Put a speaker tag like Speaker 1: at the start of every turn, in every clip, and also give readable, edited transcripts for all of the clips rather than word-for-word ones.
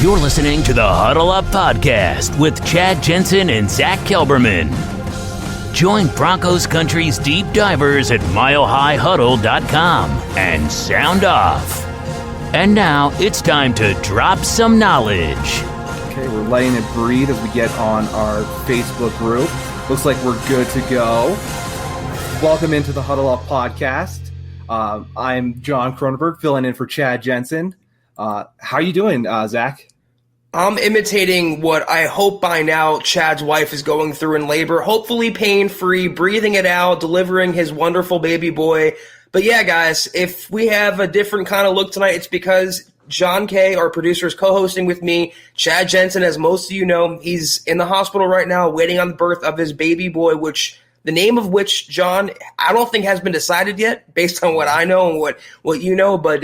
Speaker 1: You're listening to the Huddle Up Podcast with Chad Jensen and Zack Kelberman. Join Broncos Country's deep divers at milehighhuddle.com and sound off. And now it's time to drop some knowledge.
Speaker 2: Okay, we're letting it breathe as we get on our Facebook group. Looks like we're good to go. Welcome into the Huddle Up Podcast. I'm John Kronenberg, filling in for Chad Jensen. How are you doing, Zack?
Speaker 3: I'm imitating what I hope by now Chad's wife is going through in labor, hopefully pain-free, breathing it out, delivering his wonderful baby boy. But yeah, guys, if we have a different kind of look tonight, it's because John K., our producer, is co-hosting with me. Chad Jensen, as most of you know, he's in the hospital right now waiting on the birth of his baby boy, the name of which, John, I don't think has been decided yet based on what I know and what you know. But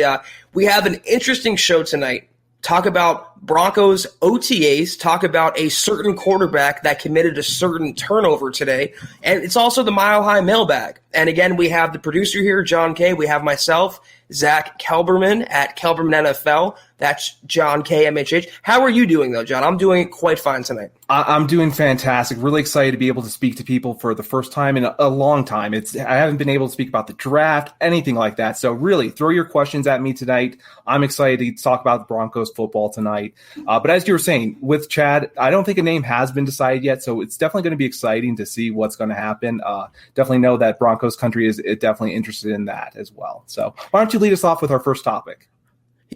Speaker 3: we have an interesting show tonight. Talk about Broncos OTAs, talk about a certain quarterback that committed a certain turnover today, and it's also the Mile High mailbag. And again, we have the producer here, John K. We have myself, Zack Kelberman at Kelberman NFL. That's John K. MHH. How are you doing, though, John? I'm doing quite fine tonight.
Speaker 2: I'm doing fantastic. Really excited to be able to speak to people for the first time in a long time. I haven't been able to speak about the draft, anything like that. So really, throw your questions at me tonight. I'm excited to talk about the Broncos football tonight. But as you were saying, with Chad, I don't think a name has been decided yet. So it's definitely going to be exciting to see what's going to happen. Definitely know that Broncos country is definitely interested in that as well. So why don't you lead us off with our first topic?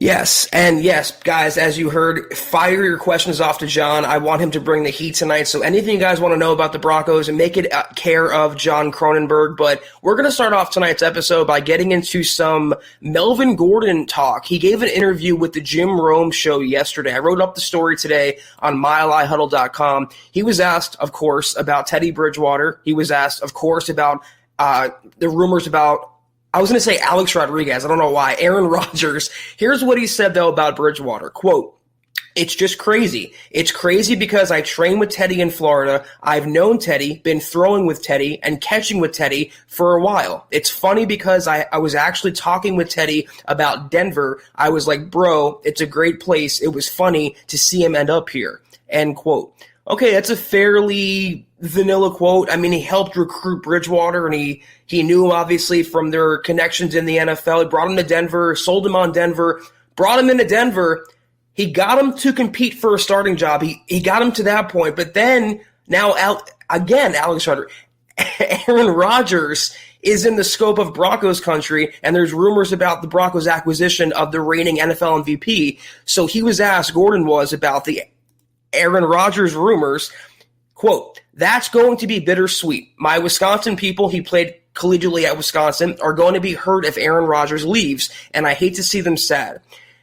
Speaker 3: Yes, and yes, guys, as you heard, fire your questions off to John. I want him to bring the heat tonight, so anything you guys want to know about the Broncos, and make it care of John Kronenberg. But we're going to start off tonight's episode by getting into some Melvin Gordon talk. He gave an interview with the Jim Rome Show yesterday. I wrote up the story today on milehighhuddle.com. He was asked, of course, about Teddy Bridgewater. He was asked, of course, about the rumors about, I was going to say Alex Rodriguez. I don't know why. Aaron Rodgers. Here's what he said, though, about Bridgewater. Quote, "It's just crazy. It's crazy because I train with Teddy in Florida. I've known Teddy, been throwing with Teddy, and catching with Teddy for a while. It's funny because I was actually talking with Teddy about Denver. I was like, bro, it's a great place. It was funny to see him end up here." End quote. Okay, that's a fairly vanilla quote. I mean, he helped recruit Bridgewater, and he knew him, obviously, from their connections in the NFL. He brought him to Denver, sold him on Denver, brought him into Denver. He got him to compete for a starting job. He got him to that point. But then, now, Alex Rodgers, Aaron Rodgers is in the scope of Broncos country, and there's rumors about the Broncos acquisition of the reigning NFL MVP. So he was asked, Gordon was, about the Aaron Rodgers rumors. Quote, "That's going to be bittersweet. My Wisconsin people, he played collegiately at Wisconsin, are going to be hurt if Aaron Rodgers leaves, and I hate to see them sad.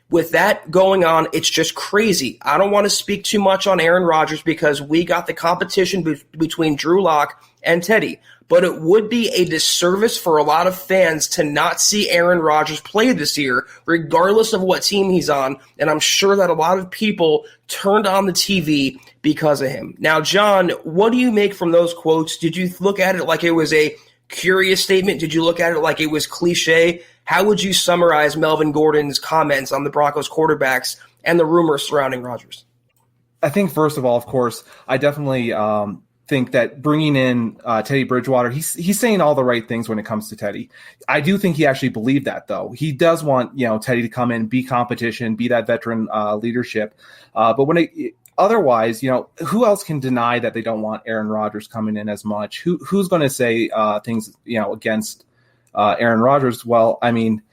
Speaker 3: With that going on, it's just crazy. I don't want to speak too much on Aaron Rodgers because we got the competition between Drew Lock and Teddy. But it would be a disservice for a lot of fans to not see Aaron Rodgers play this year, regardless of what team he's on. And I'm sure that a lot of people turned on the TV because of him." Now, John, what do you make from those quotes? Did you look at it like it was a curious statement? Did you look at it like it was cliche? How would you summarize Melvin Gordon's comments on the Broncos quarterbacks and the rumors surrounding Rodgers?
Speaker 2: I think, first of all, of course, I definitely think that bringing in Teddy Bridgewater, he's saying all the right things when it comes to Teddy. I do think he actually believed that, though. He does want, Teddy to come in, be competition, be that veteran leadership. But otherwise, who else can deny that they don't want Aaron Rodgers coming in as much? Who's going to say things, against Aaron Rodgers? Well, I mean,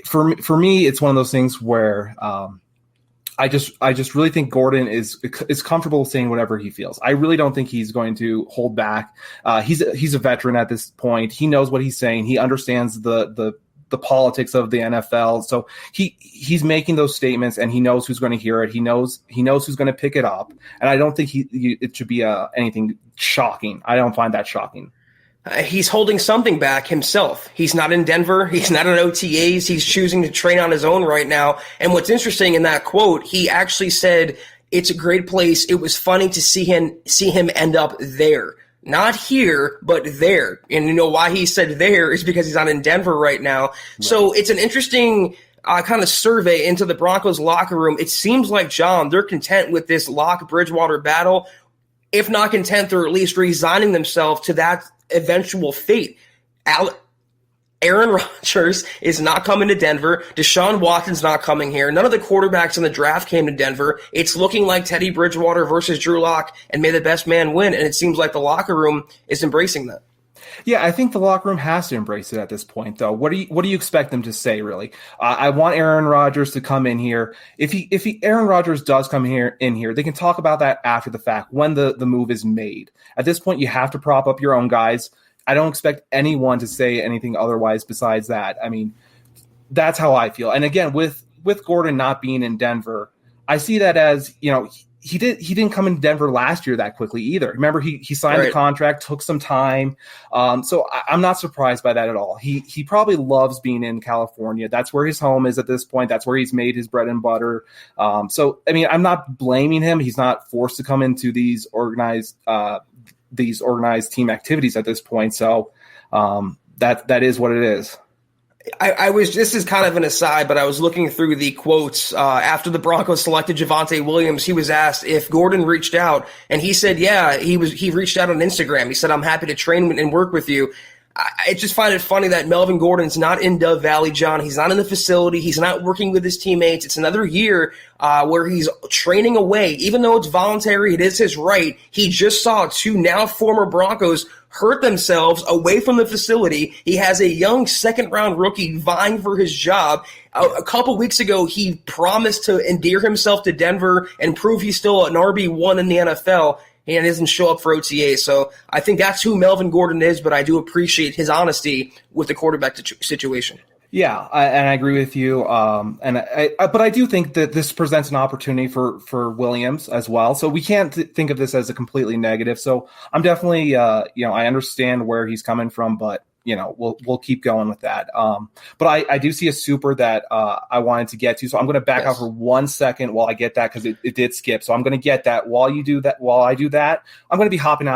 Speaker 2: for me, it's one of those things where I just really think Gordon is comfortable saying whatever he feels. I really don't think he's going to hold back. He's a veteran at this point. He knows what he's saying. He understands the politics of the NFL. So he's making those statements, and he knows who's going to hear it. He knows who's going to pick it up. And I don't think it should be anything shocking. I don't find that shocking.
Speaker 3: He's holding something back himself. He's not in Denver. He's not in OTAs. He's choosing to train on his own right now. And what's interesting in that quote, he actually said, "It's a great place. It was funny to see him end up there." Not here, but there. And you know why he said there is because he's not in Denver right now. Right. So it's an interesting kind of survey into the Broncos locker room, it seems like, John, they're content with this Lock-Bridgewater battle. If not content, they're at least resigning themselves to that eventual fate. Aaron Rodgers is not coming to Denver. Deshaun Watson's not coming here. None of the quarterbacks in the draft came to Denver. It's looking like Teddy Bridgewater versus Drew Lock, and may the best man win. And it seems like the locker room is embracing that.
Speaker 2: Yeah, I think the locker room has to embrace it at this point, though. What do you expect them to say, really? I want Aaron Rodgers to come in here. If Aaron Rodgers does come in here, they can talk about that after the fact when the move is made. At this point, you have to prop up your own guys. I don't expect anyone to say anything otherwise besides that. I mean, that's how I feel. And again, with Gordon not being in Denver, I see that as, he didn't come in Denver last year that quickly either. Remember, he signed the contract, took some time. So I'm not surprised by that at all. He probably loves being in California. That's where his home is at this point. That's where he's made his bread and butter. So, I mean, I'm not blaming him. He's not forced to come into these organized team activities at this point. So that is what it is.
Speaker 3: This is kind of an aside, but I was looking through the quotes after the Broncos selected Javonte Williams. He was asked if Gordon reached out, and he said, yeah, he reached out on Instagram. He said, I'm happy to train and work with you. I just find it funny that Melvin Gordon's not in Dove Valley, John. He's not in the facility. He's not working with his teammates. It's another year where he's training away. Even though it's voluntary, it is his right. He just saw two now former Broncos hurt themselves away from the facility. He has a young second-round rookie vying for his job. A couple weeks ago, he promised to endear himself to Denver and prove he's still an RB1 in the NFL. And doesn't show up for OTA. So I think that's who Melvin Gordon is, but I do appreciate his honesty with the quarterback situation.
Speaker 2: Yeah, and I agree with you. But I do think that this presents an opportunity for Williams as well. So we can't think of this as a completely negative. So I'm definitely, I understand where he's coming from, but we'll keep going with that. But I do see a super that I wanted to get to. So I'm going to back out for 1 second while I get that, because it did skip. So I'm going to get that while I do that. I'm going to be hopping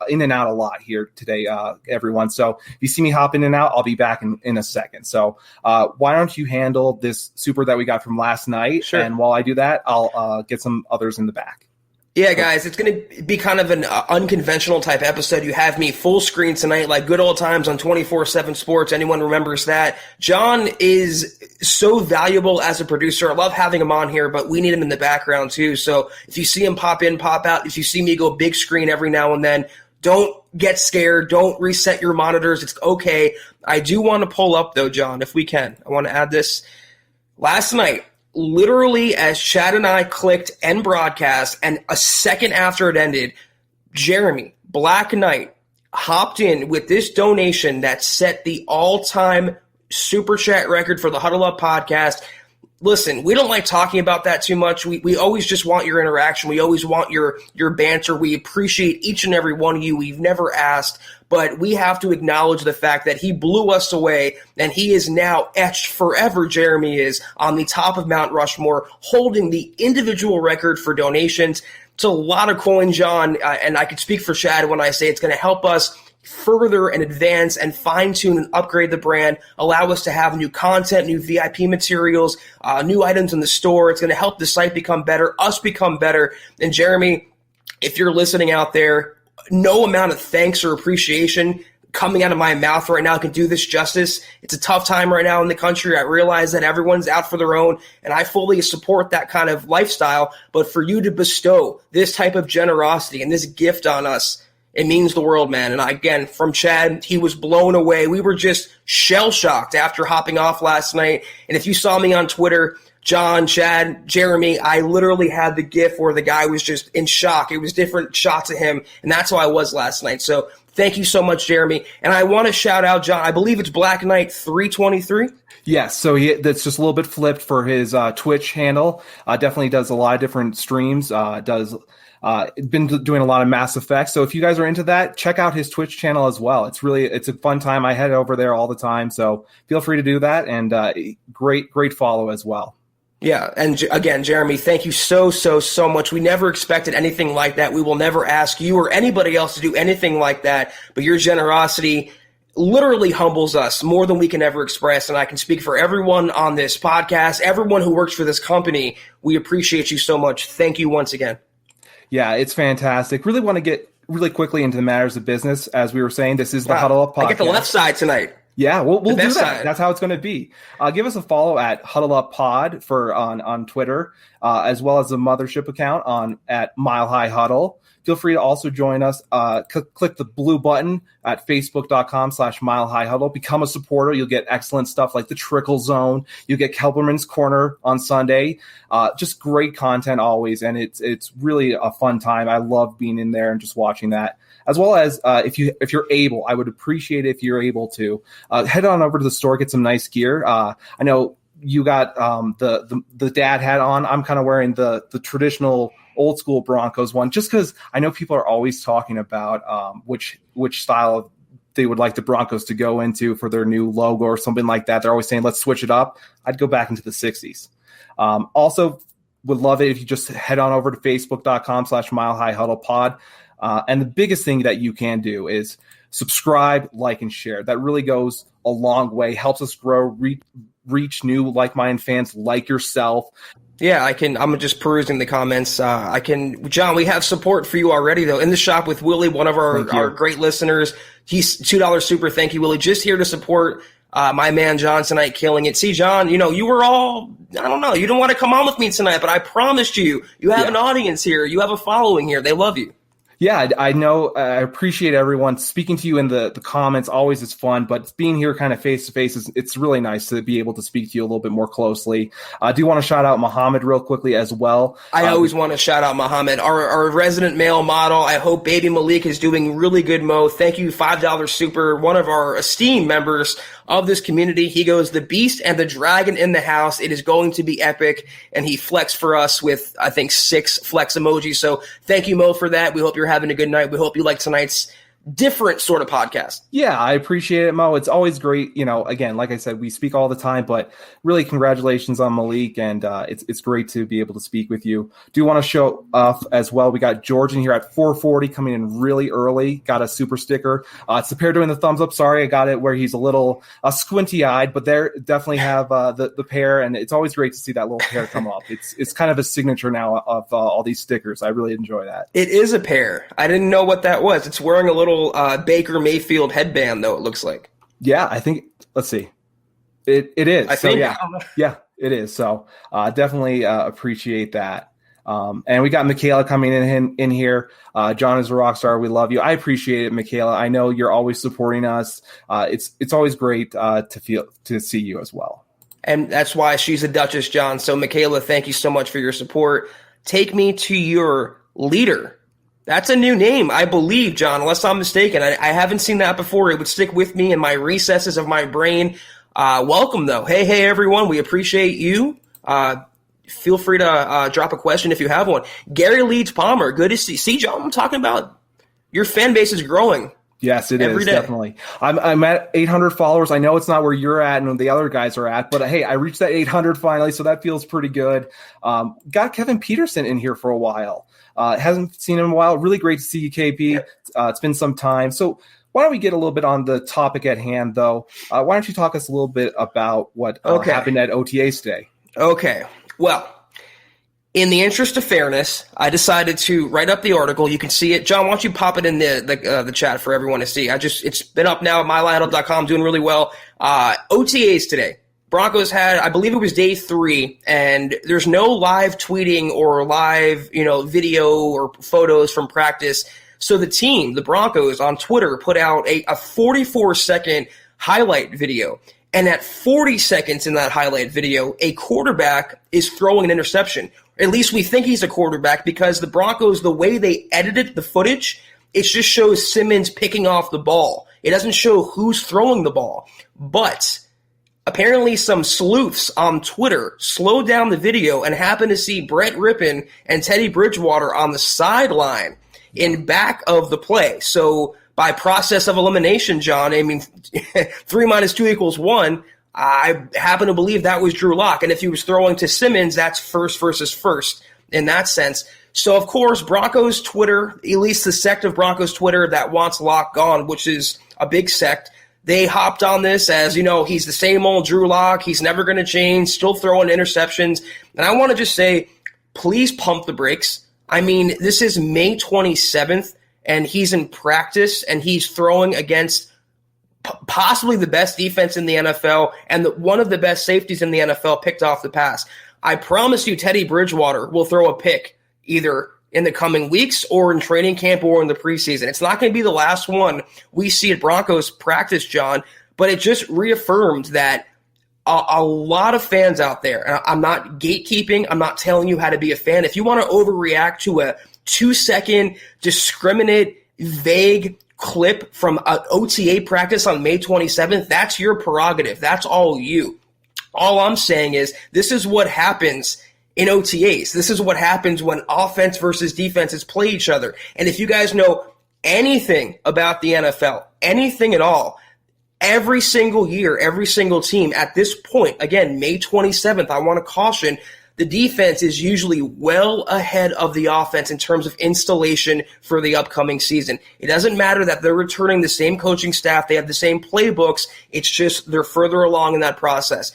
Speaker 2: in and out a lot here today, everyone. So if you see me hop in and out, I'll be back in a second. So why don't you handle this super that we got from last night?
Speaker 3: Sure.
Speaker 2: And while I do that, I'll get some others in the back.
Speaker 3: Yeah, guys, it's going to be kind of an unconventional type episode. You have me full screen tonight, like good old times on 24/7 Sports. Anyone remembers that? John is so valuable as a producer. I love having him on here, but we need him in the background too. So if you see him pop in, pop out, if you see me go big screen every now and then, don't get scared. Don't reset your monitors. It's okay. I do want to pull up, though, John, if we can. I want to add this. Last night, literally as Chad and I clicked end broadcast, and a second after it ended, Jeremy, Black Knight, hopped in with this donation that set the all-time Super Chat record for the Huddle Up podcast. Listen, we don't like talking about that too much. We always just want your interaction. We always want your banter. We appreciate each and every one of you. We've never asked, but we have to acknowledge the fact that he blew us away, and he is now etched forever, Jeremy is, on the top of Mount Rushmore, holding the individual record for donations. It's a lot of coin, John, and I could speak for Chad when I say it's going to help us further and advance and fine-tune and upgrade the brand, allow us to have new content, new VIP materials, new items in the store. It's going to help the site become better, us become better. And Jeremy, if you're listening out there, no amount of thanks or appreciation coming out of my mouth right now can do this justice. It's a tough time right now in the country. I realize that everyone's out for their own, and I fully support that kind of lifestyle. But for you to bestow this type of generosity and this gift on us, it means the world, man. And again, from Chad, he was blown away. We were just shell-shocked after hopping off last night. And if you saw me on Twitter, John, Chad, Jeremy, I literally had the gif where the guy was just in shock. It was different shots of him, and that's how I was last night. So thank you so much, Jeremy. And I want to shout out, John, I believe it's Black Knight 323.
Speaker 2: Yes, so that's just a little bit flipped for his Twitch handle. Definitely does a lot of different streams, been doing a lot of Mass Effect. So if you guys are into that, check out his Twitch channel as well. It's a fun time. I head over there all the time. So feel free to do that. And great follow as well.
Speaker 3: Yeah. And again, Jeremy, thank you so much. We never expected anything like that. We will never ask you or anybody else to do anything like that. But your generosity literally humbles us more than we can ever express. And I can speak for everyone on this podcast, everyone who works for this company. We appreciate you so much. Thank you once again.
Speaker 2: Yeah, it's fantastic. Really want to get really quickly into the matters of business. As we were saying, this is the Huddle Up podcast.
Speaker 3: I get the left side tonight.
Speaker 2: Yeah, we'll do that.
Speaker 3: Side.
Speaker 2: That's how it's going to be. Give us a follow at Huddle Up Pod on Twitter, as well as the mothership account at Mile High Huddle. Feel free to also join us. Click the blue button at facebook.com/Mile High Huddle. Become a supporter. You'll get excellent stuff like the Trickle Zone. You'll get Kelberman's Corner on Sunday. Just great content always, and it's really a fun time. I love being in there and just watching that. As well as if you're able, I would appreciate it if you're able to head on over to the store, get some nice gear. I know you got the dad hat on. I'm kind of wearing the traditional old school Broncos one, just because I know people are always talking about which style they would like the Broncos to go into for their new logo or something like that. They're always saying, let's switch it up. I'd go back into the 60s. Also, would love it if you just head on over to facebook.com/Mile High Huddle Pod. And the biggest thing that you can do is subscribe, like, and share. That really goes a long way, helps us grow, reach new like-minded fans like yourself.
Speaker 3: Yeah, I'm just perusing the comments. John, we have support for you already, though. In the shop with Willie, one of our great listeners. He's $2 super. Thank you, Willie. Just here to support my man John tonight, killing it. See, John, you were all, I don't know, you don't want to come on with me tonight, but I promised you have an audience here. You have a following here. They love you.
Speaker 2: Yeah, I know. I appreciate everyone speaking to you in the comments. Always is fun, but being here kind of face to face it's really nice to be able to speak to you a little bit more closely. I do want to shout out Muhammad real quickly as well.
Speaker 3: I always want to shout out Muhammad, our resident male model. I hope baby Malik is doing really good, Mo. Thank you, $5 super, one of our esteemed members of this community. He goes, the beast and the dragon in the house. It is going to be epic. And he flexed for us with, I think, 6 flex emojis. So thank you, Mo, for that. We hope you're having a good night. We hope you like tonight's different sort of podcast.
Speaker 2: Yeah, I appreciate it, Mo. It's always great. Again, like I said, we speak all the time, but really congratulations on Malik, and it's great to be able to speak with you. Do want to show off as well. We got George in here at 4:40 coming in really early. Got a super sticker. It's the pair doing the thumbs up. Sorry, I got it where he's a little squinty-eyed, but they definitely have the pair, and it's always great to see that little pair come up. It's kind of a signature now of all these stickers. I really enjoy that.
Speaker 3: It is a pair. I didn't know what that was. It's wearing a little Baker Mayfield headband, though, it looks like.
Speaker 2: Yeah, I think, let's see. It is. Yeah, it is. So definitely appreciate that. And we got Michaela coming in here. John is a rock star. We love you. I appreciate it, Michaela. I know you're always supporting us. It's always great to see you as well.
Speaker 3: And that's why she's a Duchess, John. So Michaela, thank you so much for your support. Take me to your leader. That's a new name, I believe, John, unless I'm mistaken. I haven't seen that before. It would stick with me in my recesses of my brain. Welcome, though. Hey, everyone. We appreciate you. Feel free to drop a question if you have one. Gary Leeds Palmer, good to see. See, John, I'm talking about your fan base is growing.
Speaker 2: Yes, it is, definitely. I'm at 800 followers. I know it's not where you're at and the other guys are at, but hey, I reached that 800 finally, so that feels pretty good. Got Kevin Peterson in here for a while. Hasn't seen him in a while. Really great to see you, KP. It's been some time. So why don't we get a little bit on the topic at hand, though? Why don't you talk us a little bit about what happened at OTAs today? Okay. Well, in the interest of fairness, I decided to write up the article. You can see it. John, why don't you pop it in the chat for everyone to see? It's been up now at mylinehuddle.com, doing really well. OTAs today. Broncos had, I believe it was day 3, and there's no live tweeting or live, video or photos from practice. So the team, the Broncos, on Twitter put out a 44-second highlight video. And at 40 seconds in that highlight video, a quarterback is throwing an interception. At least we think he's a quarterback because the Broncos, the way they edited the footage, it just shows Simmons picking off the ball. It doesn't show who's throwing the ball. But apparently some sleuths on Twitter slowed down the video and happened to see Brett Rippon and Teddy Bridgewater on the sideline in back of the play. So by process of elimination, John, 3 minus 2 equals 1, I happen to believe that was Drew Lock. And if he was throwing to Simmons, that's first versus first in that sense. So, of course, Broncos Twitter, at least the sect of Broncos Twitter that wants Lock gone, which is a big sect,
Speaker 3: they hopped on this as, he's the same old Drew Lock. He's never going to change, still throwing interceptions. And I want to just say, please pump the brakes. I mean, this is May 27th, and he's in practice, and he's throwing against possibly the best defense in the NFL and one of the best safeties in the NFL picked off the pass. I promise you Teddy Bridgewater will throw a pick either in the coming weeks or in training camp or in the preseason. It's not going to be the last one we see at Broncos practice, John, but it just reaffirmed that a lot of fans out there, and I'm not gatekeeping, I'm not telling you how to be a fan. If you want to overreact to a 2-second discriminate, vague clip from an OTA practice on May 27th, that's your prerogative. That's all you. All I'm saying is this is what happens in OTAs. This is what happens when offense versus defenses play each other. And if you guys know anything about the NFL, anything at all, every single year, every single team at this point, again, May 27th, I want to caution, the defense is usually well ahead of the offense in terms of installation for the upcoming season. It doesn't matter that they're returning the same coaching staff, they have the same playbooks, it's just they're further along in that process.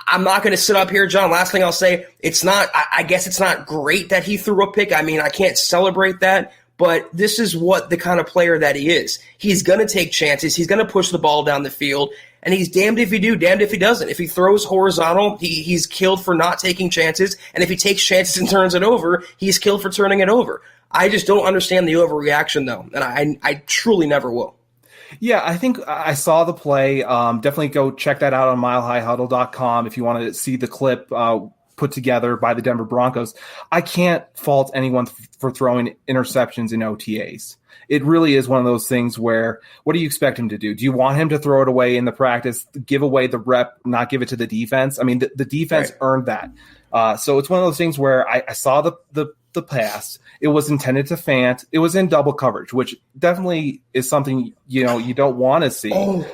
Speaker 3: I'm not going to sit up here, John. Last thing I'll say, I guess it's not great that he threw a pick. I mean, I can't celebrate that, but this is what the kind of player that he is. He's going to take chances. He's going to push the ball down the field, and he's damned if he do, damned if he doesn't. If he throws horizontal, he's killed for not taking chances, and if he takes chances and turns it over, he's killed for turning it over. I just don't understand the overreaction, though, and I truly never will.
Speaker 2: Yeah, I think I saw the play. Definitely go check that out on milehighhuddle.com if you want to see the clip put together by the Denver Broncos. I can't fault anyone for throwing interceptions in OTAs. It really is one of those things where, what do you expect him to do? Do you want him to throw it away in the practice, give away the rep, not give it to the defense? I mean, the defense earned that. So it's one of those things where I saw the pass. It was intended to Fant. It was in double coverage, which definitely is something, you don't want to see. Oh.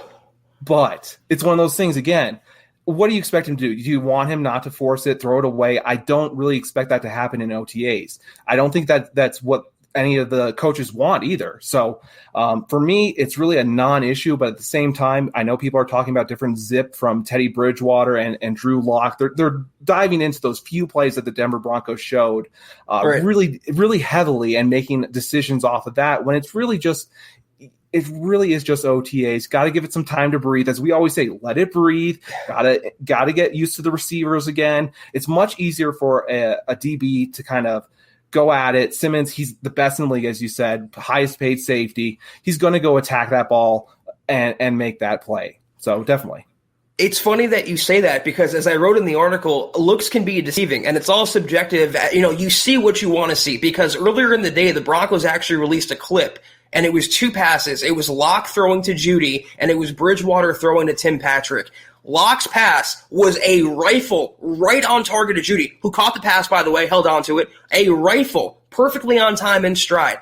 Speaker 2: But it's one of those things, again, what do you expect him to do? Do you want him not to force it, throw it away? I don't really expect that to happen in OTAs. I don't think that's what any of the coaches want either. So for me, it's really a non-issue, but at the same time, I know people are talking about different zip from Teddy Bridgewater and Drew Lock. They're diving into those few plays that the Denver Broncos showed really, really heavily and making decisions off of that when it really is just OTAs. Got to give it some time to breathe. As we always say, let it breathe. Got to get used to the receivers again. It's much easier for a DB to kind of go at it. Simmons, he's the best in the league, as you said, highest paid safety. He's going to go attack that ball and make that play. So definitely.
Speaker 3: It's funny that you say that because as I wrote in the article, looks can be deceiving and it's all subjective. You see what you want to see because earlier in the day, the Broncos actually released a clip and it was two passes. It was Locke throwing to Judy and it was Bridgewater throwing to Tim Patrick. Locke's pass was a rifle right on target to Judy, who caught the pass, by the way, held on to it. A rifle, perfectly on time in stride.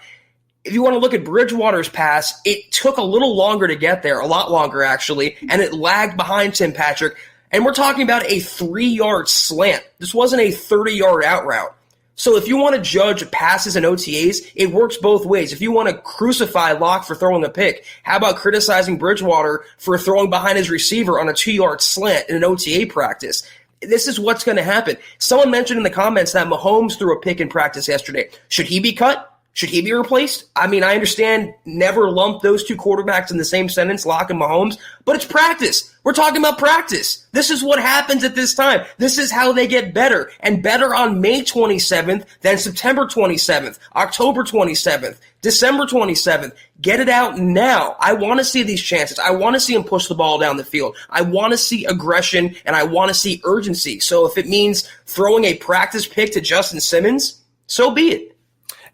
Speaker 3: If you want to look at Bridgewater's pass, it took a little longer to get there, a lot longer actually, and it lagged behind Tim Patrick. And we're talking about a 3-yard slant. This wasn't a 30-yard out route. So if you want to judge passes and OTAs, it works both ways. If you want to crucify Locke for throwing a pick, how about criticizing Bridgewater for throwing behind his receiver on a 2-yard slant in an OTA practice? This is what's going to happen. Someone mentioned in the comments that Mahomes threw a pick in practice yesterday. Should he be cut? Should he be replaced? I mean, I understand never lump those two quarterbacks in the same sentence, Locke and Mahomes, but it's practice. We're talking about practice. This is what happens at this time. This is how they get better, and better on May 27th than September 27th, October 27th, December 27th. Get it out now. I want to see these chances. I want to see them push the ball down the field. I want to see aggression, and I want to see urgency. So if it means throwing a practice pick to Justin Simmons, so be it.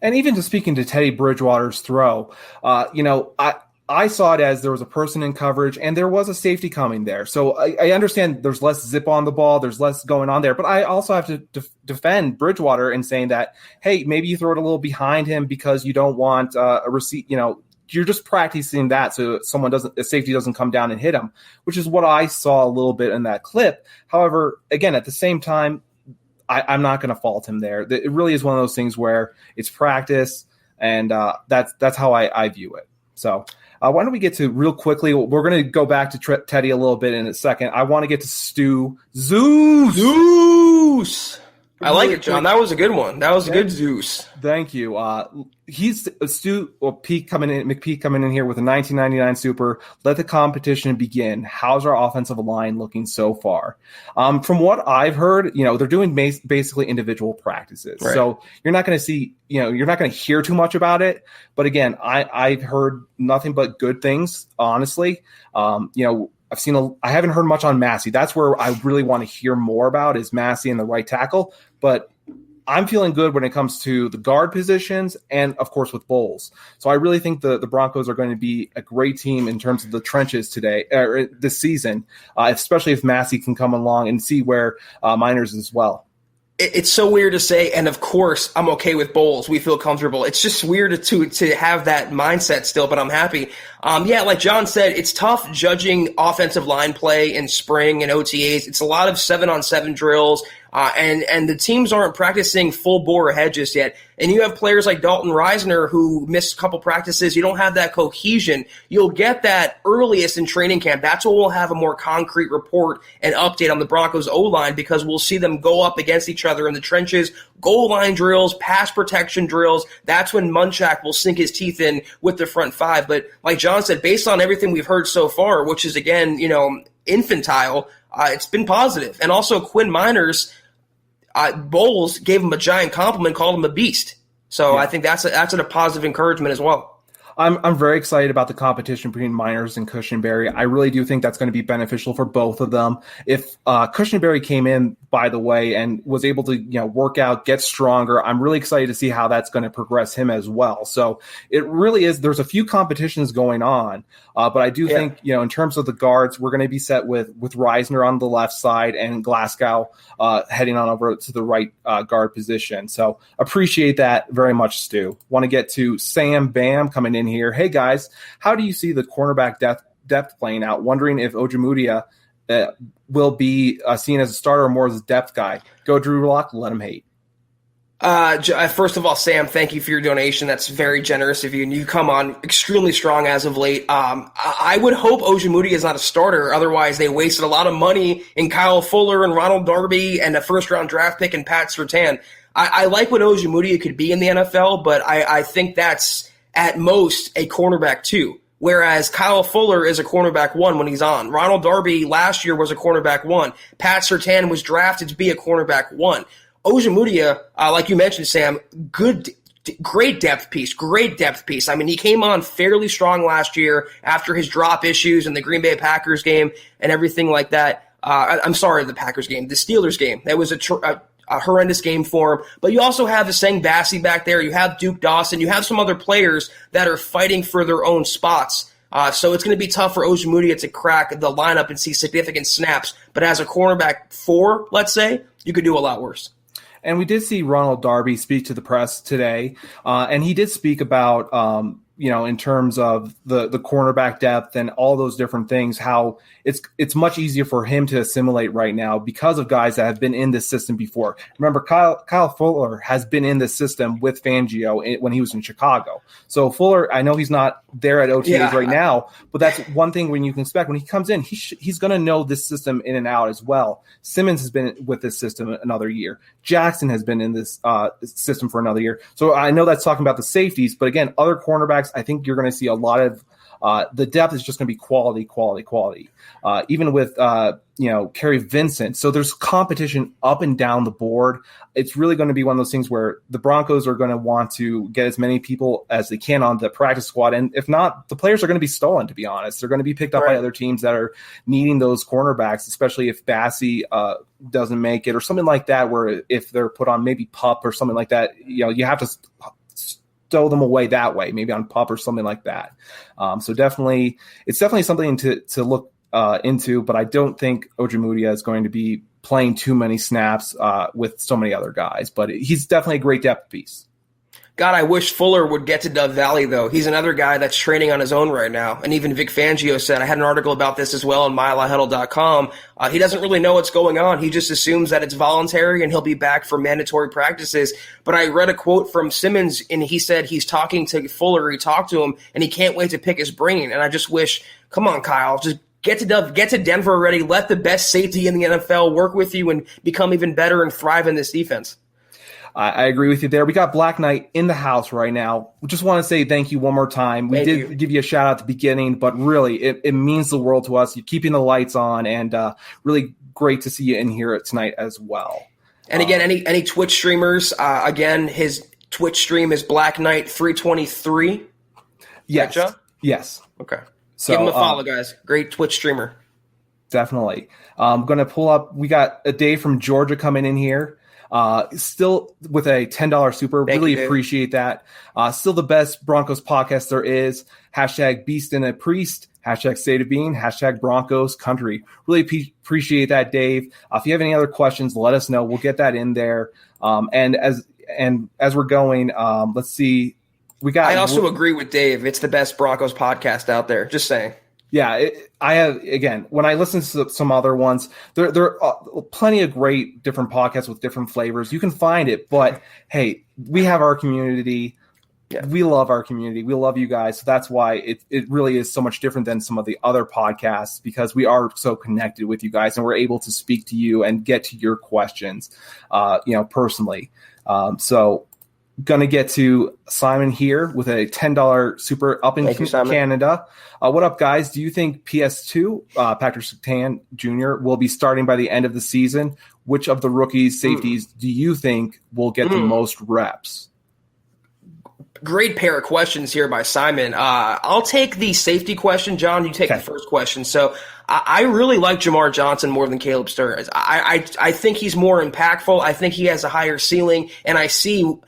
Speaker 2: And even just speaking to Teddy Bridgewater's throw, I saw it as there was a person in coverage and there was a safety coming there. So I understand there's less zip on the ball, there's less going on there. But I also have to defend Bridgewater in saying that, hey, maybe you throw it a little behind him because you don't want a receipt. You're just practicing that so a safety doesn't come down and hit him, which is what I saw a little bit in that clip. However, again, at the same time, I'm not going to fault him there. It really is one of those things where it's practice, and that's how I view it. So why don't we get to real quickly? We're going to go back to Teddy a little bit in a second. I want to get to Stu. Zeus.
Speaker 3: I like it, John. That was a good one. That was a good Zeus.
Speaker 2: Thank you. He's Stu or McPeak coming in here with a 1999 Super. Let the competition begin. How's our offensive line looking so far? From what I've heard, they're doing basically individual practices. Right. So you're not going to see, you're not going to hear too much about it. But again, I've heard nothing but good things, honestly. I haven't heard much on Massey. That's where I really want to hear more about is Massey and the right tackle. But I'm feeling good when it comes to the guard positions and, of course, with Bowles. So I really think the Broncos are going to be a great team in terms of the trenches this season, especially if Massey can come along and see where Miners as well.
Speaker 3: It's so weird to say, and of course, I'm okay with Bowles. We feel comfortable. It's just weird to have that mindset still, but I'm happy. Like John said, it's tough judging offensive line play in spring and OTAs. It's a lot of 7-on-7 drills, and the teams aren't practicing full bore ahead just yet. And you have players like Dalton Reisner who missed a couple practices. You don't have that cohesion. You'll get that earliest in training camp. That's when we'll have a more concrete report and update on the Broncos O-line because we'll see them go up against each other in the trenches, goal line drills, pass protection drills. That's when Munchak will sink his teeth in with the front five. But like John said, based on everything we've heard so far, which is, again, infantile, it's been positive. And also Quinn Miners, Bowles gave him a giant compliment, called him a beast. So yeah. I think that's a positive encouragement as well.
Speaker 2: I'm very excited about the competition between Miners and Cushenberry. I really do think that's going to be beneficial for both of them. If Cushenberry came in, by the way, and was able to work out, get stronger, I'm really excited to see how that's going to progress him as well. So it really is. There's a few competitions going on, but I do think in terms of the guards, we're going to be set with Reisner on the left side and Glasgow heading on over to the right guard position. So appreciate that very much, Stu. Want to get to Sam Bam coming in here. Hey guys, how do you see the cornerback depth playing out? Wondering if Ojemudia will be seen as a starter or more as a depth guy. Go Drew Lock, let him hate.
Speaker 3: First of all, Sam, thank you for your donation. That's very generous of you, and you come on extremely strong as of late. I would hope Ojemudia is not a starter. Otherwise, they wasted a lot of money in Kyle Fuller and Ronald Darby and a first-round draft pick in Pat Surtain. I like what Ojemudia could be in the NFL, but I think that's at most a cornerback 2, whereas Kyle Fuller is a cornerback 1 when he's on. Ronald Darby last year was a cornerback 1. Pat Surtain was drafted to be a cornerback 1. Ojemudia, like you mentioned, Sam, great depth piece. I mean, he came on fairly strong last year after his drop issues in the Green Bay Packers game and everything like that. I'm sorry, the Packers game, the Steelers game. That was a horrendous game for him. But you also have Essang Bassey back there. You have Duke Dawson. You have some other players that are fighting for their own spots. So it's going to be tough for Ojemudia to crack the lineup and see significant snaps. But as a cornerback 4, let's say, you could do a lot worse.
Speaker 2: And we did see Ronald Darby speak to the press today, and he did speak about, in terms of the cornerback depth and all those different things, how it's much easier for him to assimilate right now because of guys that have been in this system before. Remember, Kyle Fuller has been in this system with Fangio when he was in Chicago. So Fuller, I know he's not there at OTAs right now, but that's one thing when you can expect. When he comes in, he's going to know this system in and out as well. Simmons has been with this system another year. Jackson has been in this system for another year. So I know that's talking about the safeties, but again, other cornerbacks, I think you're going to see a lot of the depth is just going to be quality. Even with, Kerry Vincent. So there's competition up and down the board. It's really going to be one of those things where the Broncos are going to want to get as many people as they can on the practice squad. And if not, the players are going to be stolen, to be honest. They're going to be picked up by other teams that are needing those cornerbacks, especially if Bassey doesn't make it or something like that, where if they're put on maybe PUP or something like that, you have to stow them away that way, maybe on PUP or something like that. So it's definitely something to look into, but I don't think Ojemudia is going to be playing too many snaps with so many other guys, but he's definitely a great depth piece.
Speaker 3: God, I wish Fuller would get to Dove Valley, though. He's another guy that's training on his own right now. And even Vic Fangio said, I had an article about this as well on milehighhuddle.com. He doesn't really know what's going on. He just assumes that it's voluntary and he'll be back for mandatory practices. But I read a quote from Simmons, and he said he's talking to Fuller. He talked to him, and he can't wait to pick his brain. And I just wish, come on, Kyle, just get to Denver already. Let the best safety in the NFL work with you and become even better and thrive in this defense.
Speaker 2: I agree with you there. We got Black Knight in the house right now. We just want to say thank you one more time. We did give you a shout out at the beginning, but really it means the world to us. You're keeping the lights on, and really great to see you in here tonight as well.
Speaker 3: And again, any Twitch streamers, again, his Twitch stream is Black Knight 323.
Speaker 2: Yes.
Speaker 3: Right,
Speaker 2: yes.
Speaker 3: Okay.
Speaker 2: So,
Speaker 3: give him a follow, guys. Great Twitch streamer.
Speaker 2: Definitely. I'm going to pull up. We got a Dave from Georgia coming in here. Still with a $10 super.
Speaker 3: Thank
Speaker 2: really
Speaker 3: you,
Speaker 2: appreciate that. Still the best Broncos podcast there is. Hashtag Beast and a Priest. Hashtag State of Being. Hashtag Broncos Country. Really appreciate that, Dave. If you have any other questions, let us know. We'll get that in there. And as we're going, let's see. I
Speaker 3: also agree with Dave. It's the best Broncos podcast out there. Just saying.
Speaker 2: Yeah, I have, again, when I listen to some other ones, there are plenty of great different podcasts with different flavors. You can find it, but hey, we have our community. Yeah. We love our community. We love you guys. So that's why it really is so much different than some of the other podcasts, because we are so connected with you guys and we're able to speak to you and get to your questions, personally. So going to get to Simon here with a $10 super up in Canada. What up, guys? Do you think PS2, Patrick Surtain Jr., will be starting by the end of the season? Which of the rookies, safeties, do you think will get the most reps?
Speaker 3: Great pair of questions here by Simon. I'll take the safety question. John, you take the first question. So I really like Jamar Johnson more than Caleb Sturz. I think he's more impactful. I think he has a higher ceiling, and I see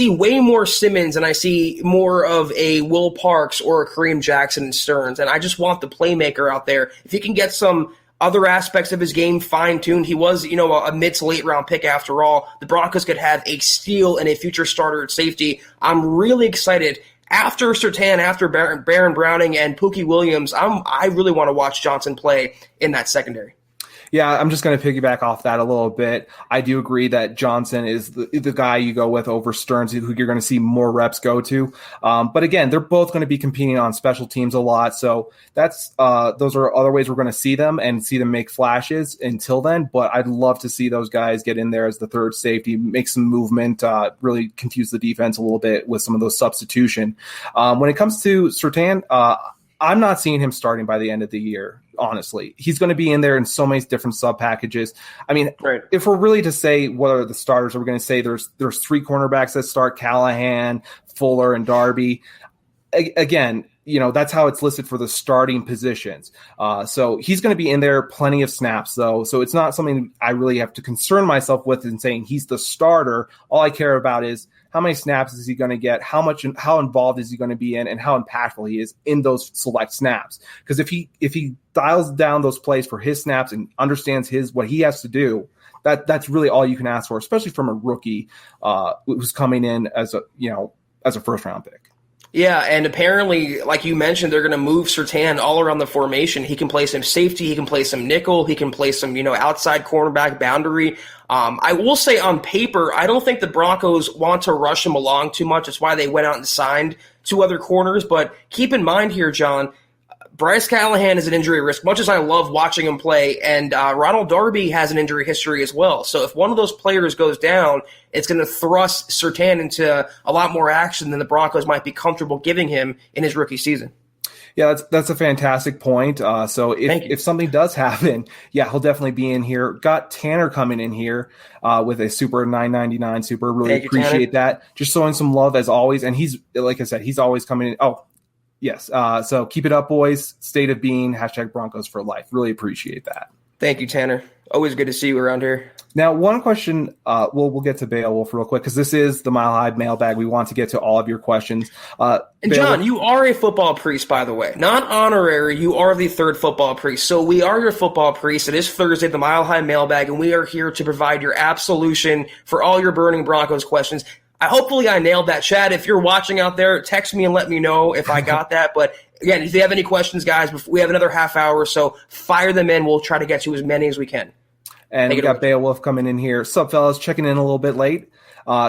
Speaker 3: way more Simmons, and I see more of a Will Parks or a Kareem Jackson and Stearns. And I just want the playmaker out there. If he can get some other aspects of his game fine-tuned, he was, a mid to late round pick after all. The Broncos could have a steal and a future starter at safety. I'm really excited. After Surtain, after Baron Browning and Pookie Williams, I really want to watch Johnson play in that secondary.
Speaker 2: Yeah, I'm just going to piggyback off that a little bit. I do agree that Johnson is the guy you go with over Stearns, who you're going to see more reps go to. But again, they're both going to be competing on special teams a lot. So those are other ways we're going to see them and see them make flashes until then. But I'd love to see those guys get in there as the third safety, make some movement, really confuse the defense a little bit with some of those substitution. When it comes to Surtain, I'm not seeing him starting by the end of the year. Honestly, he's going to be in there in so many different sub packages. I mean, If we're really to say what are the starters, we're going to say there's three cornerbacks that start: Callahan, Fuller, and Darby. Again, that's how it's listed for the starting positions. So he's going to be in there plenty of snaps, though. So it's not something I really have to concern myself with in saying he's the starter. All I care about is how many snaps is he going to get, how involved is he going to be in, and how impactful he is in those select snaps. Because if he dials down those plays for his snaps and understands what he has to do, that's really all you can ask for, especially from a rookie who's coming in as a first round pick.
Speaker 3: Yeah, and apparently, like you mentioned, they're going to move Surtain all around the formation. He can play some safety, he can play some nickel, he can play some, outside cornerback boundary. I will say on paper, I don't think the Broncos want to rush him along too much. That's why they went out and signed two other corners. But keep in mind here, John, Bryce Callahan is an injury risk, much as I love watching him play, and Ronald Darby has an injury history as well. So if one of those players goes down, it's going to thrust Surtain into a lot more action than the Broncos might be comfortable giving him in his rookie season.
Speaker 2: Yeah, that's a fantastic point. So if something does happen, yeah, he'll definitely be in here. Got Tanner coming in here with a super $9.99 super. Really appreciate that. Just showing some love as always. And he's, like I said, he's always coming in. Oh, yes. So keep it up, boys. State of Being, hashtag Broncos for life. Really appreciate that.
Speaker 3: Thank you, Tanner. Always good to see you around here.
Speaker 2: Now, one question, we'll get to Beowulf real quick, because this is the Mile High mailbag. We want to get to all of your questions.
Speaker 3: And John, you are a football priest, by the way. Not honorary, you are the third football priest. So we are your football priest. It is Thursday, the Mile High mailbag, and we are here to provide your absolution for all your burning Broncos questions. Hopefully I nailed that. Chad, if you're watching out there, text me and let me know if I got that. But again, if you have any questions, guys, we have another half hour, so fire them in. We'll try to get to as many as we can.
Speaker 2: And we got Beowulf coming in here. Sup, fellas? Checking in a little bit late.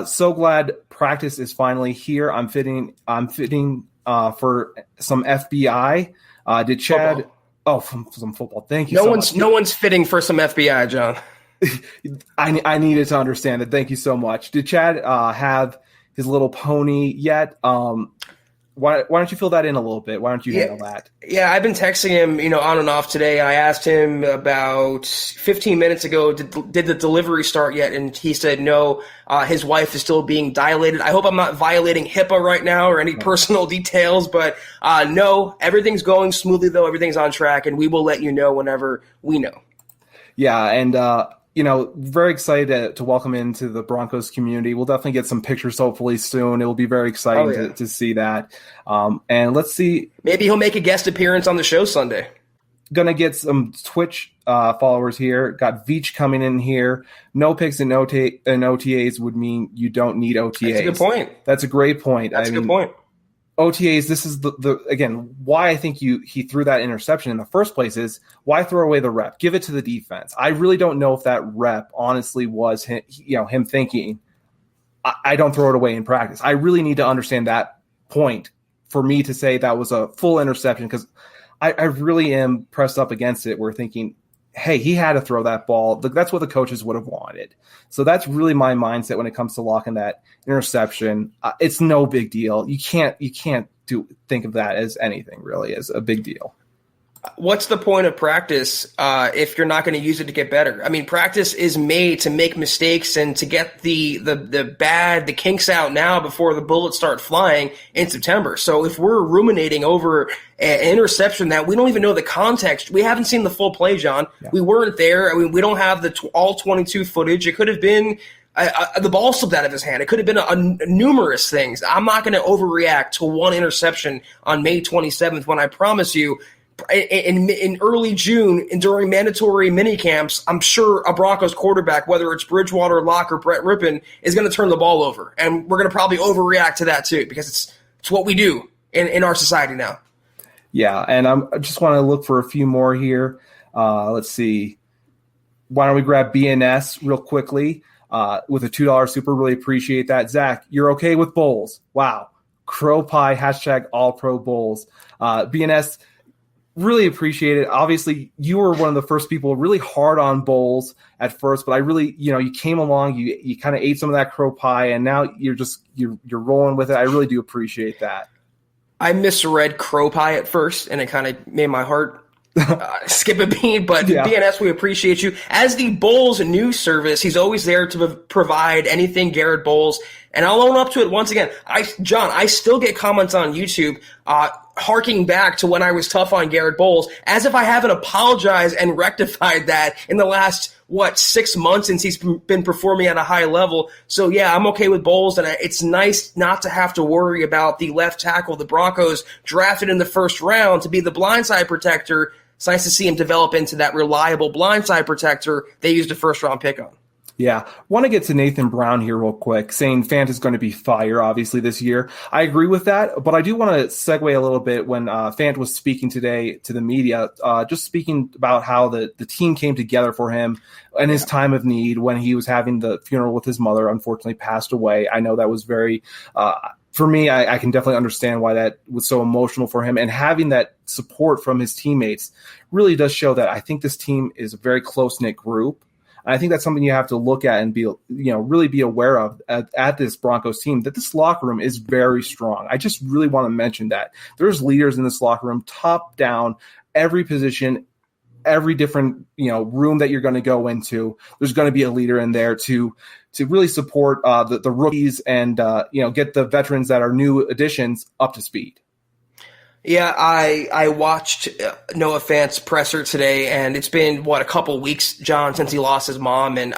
Speaker 2: So glad practice is finally here. I'm fitting for some FBI. Did Chad?
Speaker 3: Football.
Speaker 2: Oh, from some football. Thank you.
Speaker 3: No one's fitting for some FBI, John.
Speaker 2: I needed to understand it. Thank you so much. Did Chad have his little pony yet? Why don't you fill that in a little bit? Why don't you handle that?
Speaker 3: Yeah, I've been texting him, on and off today. I asked him about 15 minutes ago, did the delivery start yet? And he said no. His wife is still being dilated. I hope I'm not violating HIPAA right now or any personal details, but no, everything's going smoothly though. Everything's on track, and we will let you know whenever we know.
Speaker 2: Yeah, and very excited to welcome into the Broncos community. We'll definitely get some pictures hopefully soon. It will be very exciting to see that. And let's see. Maybe
Speaker 3: he'll make a guest appearance on the show Sunday.
Speaker 2: Going to get some Twitch followers here. Got Veach coming in here. No picks in OTAs would mean you don't need OTAs.
Speaker 3: That's a good point.
Speaker 2: That's a great point.
Speaker 3: That's a good point.
Speaker 2: OTAs, this is the again, why I think he threw that interception in the first place is why throw away the rep? Give it to the defense. I really don't know if that rep honestly was him thinking, I don't throw it away in practice. I really need to understand that point for me to say that was a full interception, because I really am pressed up against it. We're thinking, hey, he had to throw that ball. That's what the coaches would have wanted. So that's really my mindset when it comes to locking that interception. It's no big deal. You can't think of that as anything really as a big deal.
Speaker 3: What's the point of practice if you're not going to use it to get better? I mean, practice is made to make mistakes and to get the kinks out now before the bullets start flying in September. So if we're ruminating over an interception that we don't even know the context, we haven't seen the full play, John. Yeah. We weren't there. I mean, we don't have all 22 footage. It could have been the ball slipped out of his hand. It could have been numerous things. I'm not going to overreact to one interception on May 27th when I promise you, in early June and during mandatory mini camps, I'm sure a Broncos quarterback, whether it's Bridgewater, Locke, or Brett Rippon, is going to turn the ball over. And we're going to probably overreact to that too, because it's what we do in our society now.
Speaker 2: Yeah, and I just want to look for a few more here. Let's see. Why don't we grab BNS real quickly with a $2 super? Really appreciate that. Zach, you're okay with bowls? Wow. Crow Pie, # all pro bowls. BNS, really appreciate it. Obviously, you were one of the first people really hard on bowls at first, but I really, you came along, you kind of ate some of that crow pie, and now you're rolling with it. I really do appreciate that.
Speaker 3: I misread crow pie at first, and it kind of made my heart skip a beat, but yeah. BNS, we appreciate you. As the Bowls news service, he's always there to provide anything Garrett Bowles, and I'll own up to it once again. John, I still get comments on YouTube harking back to when I was tough on Garrett Bowles, as if I haven't apologized and rectified that in the last, 6 months since he's been performing at a high level. So, yeah, I'm okay with Bowles, and it's nice not to have to worry about the left tackle the Broncos drafted in the first round to be the blindside protector. It's nice to see him develop into that reliable blindside protector they used a first-round pick on.
Speaker 2: Yeah. Want to get to Nathan Brown here real quick, saying Fant is going to be fire, obviously, this year. I agree with that, but I do want to segue a little bit when Fant was speaking today to the media, just speaking about how the team came together for him in his time of need when he was having the funeral with his mother, unfortunately passed away. I know that was very for me, I can definitely understand why that was so emotional for him, and having that support from his teammates really does show that I think this team is a very close-knit group. I think that's something you have to look at and be, really be aware of at this Broncos team, that this locker room is very strong. I just really want to mention that there's leaders in this locker room, top down, every position, every different, room that you're going to go into. There's going to be a leader in there to really support the rookies and, get the veterans that are new additions up to speed.
Speaker 3: Yeah, I watched Noah Fant's presser today, and it's been, a couple weeks, John, since he lost his mom, and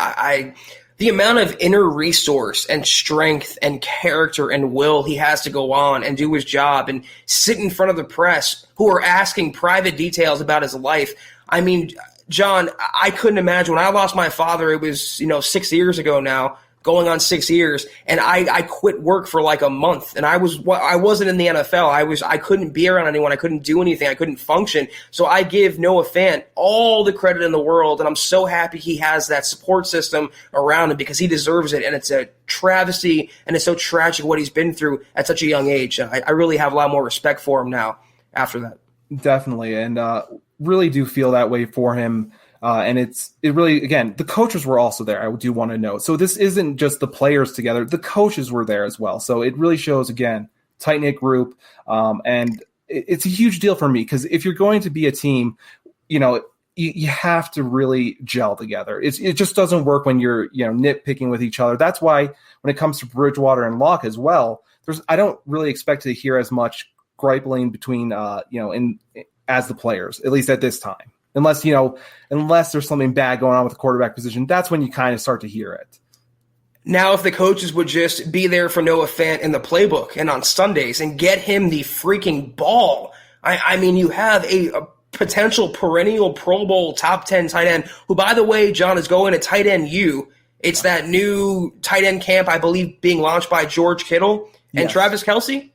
Speaker 3: the amount of inner resource and strength and character and will he has to go on and do his job and sit in front of the press who are asking private details about his life. I mean, John, I couldn't imagine when I lost my father, it was, 6 years ago now. going on 6 years, and I quit work for like a month, and I wasn't in the NFL. I couldn't be around anyone. I couldn't do anything. I couldn't function. So I give Noah Fant all the credit in the world, and I'm so happy he has that support system around him because he deserves it, and it's a travesty, and it's so tragic what he's been through at such a young age. I really have a lot more respect for him now after that.
Speaker 2: Definitely, and really do feel that way for him. And it really, again, the coaches were also there. I do want to note. So this isn't just the players together. The coaches were there as well. So it really shows, again, tight-knit group. And it's a huge deal for me because if you're going to be a team, you have to really gel together. It just doesn't work when you're, nitpicking with each other. That's why when it comes to Bridgewater and Locke as well, I don't really expect to hear as much griping between, as the players, at least at this time. Unless there's something bad going on with the quarterback position, that's when you kind of start to hear it.
Speaker 3: Now, if the coaches would just be there for Noah Fant in the playbook and on Sundays and get him the freaking ball. I mean, you have a potential perennial Pro Bowl top 10 tight end who, by the way, John, is going to tight end U. It's that new tight end camp, I believe, being launched by George Kittle and
Speaker 2: Yes.
Speaker 3: Travis Kelce.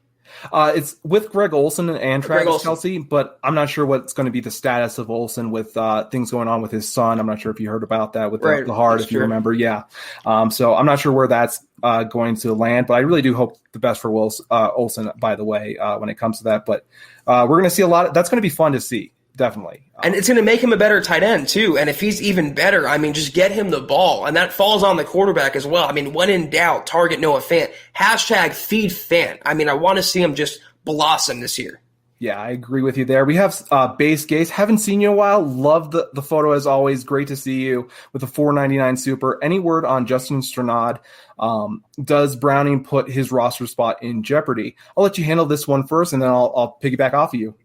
Speaker 2: It's with Greg Olsen and Travis Kelce, but I'm not sure what's going to be the status of Olsen with things going on with his son. I'm not sure if you heard about that with the heart, if you remember. Yeah. So I'm not sure where that's going to land, but I really do hope the best for Olsen, by the way, when it comes to that. But we're going to see a lot. That's going to be fun to see. Definitely.
Speaker 3: And it's going to make him a better tight end, too. And if he's even better, I mean, just get him the ball. And that falls on the quarterback as well. I mean, when in doubt, target Noah Fant. #feed Fant. I mean, I want to see him just blossom this year.
Speaker 2: Yeah, I agree with you there. We have Base Gaze. Haven't seen you in a while. Love the photo as always. Great to see you with a $4.99 super. Any word on Justin Strnad? Does Browning put his roster spot in jeopardy? I'll let you handle this one first, and then I'll piggyback off of you.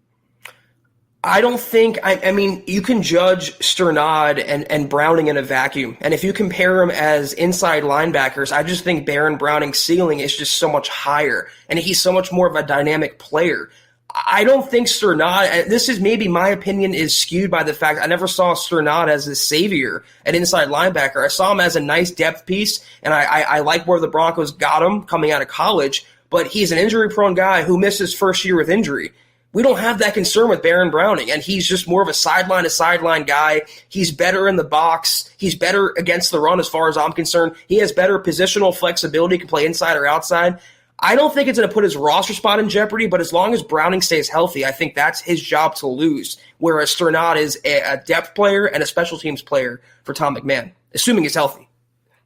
Speaker 3: I don't think – I mean, you can judge Strnad and Browning in a vacuum. And if you compare them as inside linebackers, I just think Baron Browning's ceiling is just so much higher. And he's so much more of a dynamic player. I don't think Strnad – this is maybe my opinion is skewed by the fact I never saw Strnad as a savior at inside linebacker. I saw him as a nice depth piece, and I like where the Broncos got him coming out of college. But he's an injury-prone guy who missed his first year with injury. We don't have that concern with Baron Browning, and he's just more of a sideline-to-sideline guy. He's better in the box. He's better against the run as far as I'm concerned. He has better positional flexibility, can play inside or outside. I don't think it's going to put his roster spot in jeopardy, but as long as Browning stays healthy, I think that's his job to lose, whereas Strnad is a depth player and a special teams player for Tom McMahon, assuming he's healthy.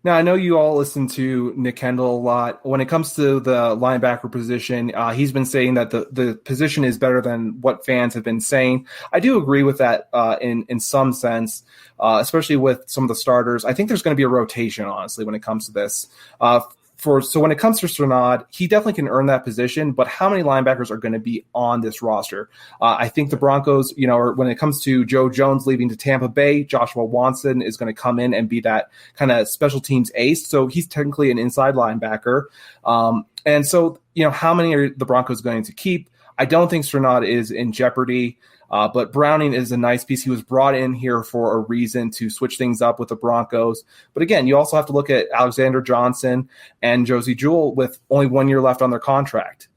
Speaker 2: Now, I know you all listen to Nick Kendall a lot. When it comes to the linebacker position, he's been saying that the position is better than what fans have been saying. I do agree with that in some sense, especially with some of the starters. I think there's going to be a rotation, honestly, when it comes to this. So when it comes to Strnad, he definitely can earn that position, but how many linebackers are going to be on this roster? I think the Broncos, when it comes to Joe Jones leaving to Tampa Bay, Joshua Watson is going to come in and be that kind of special teams ace. So he's technically an inside linebacker. And so, how many are the Broncos going to keep? I don't think Strnad is in jeopardy. But Browning is a nice piece. He was brought in here for a reason to switch things up with the Broncos. But again, you also have to look at Alexander Johnson and Josie Jewell with only 1 year left on their contract.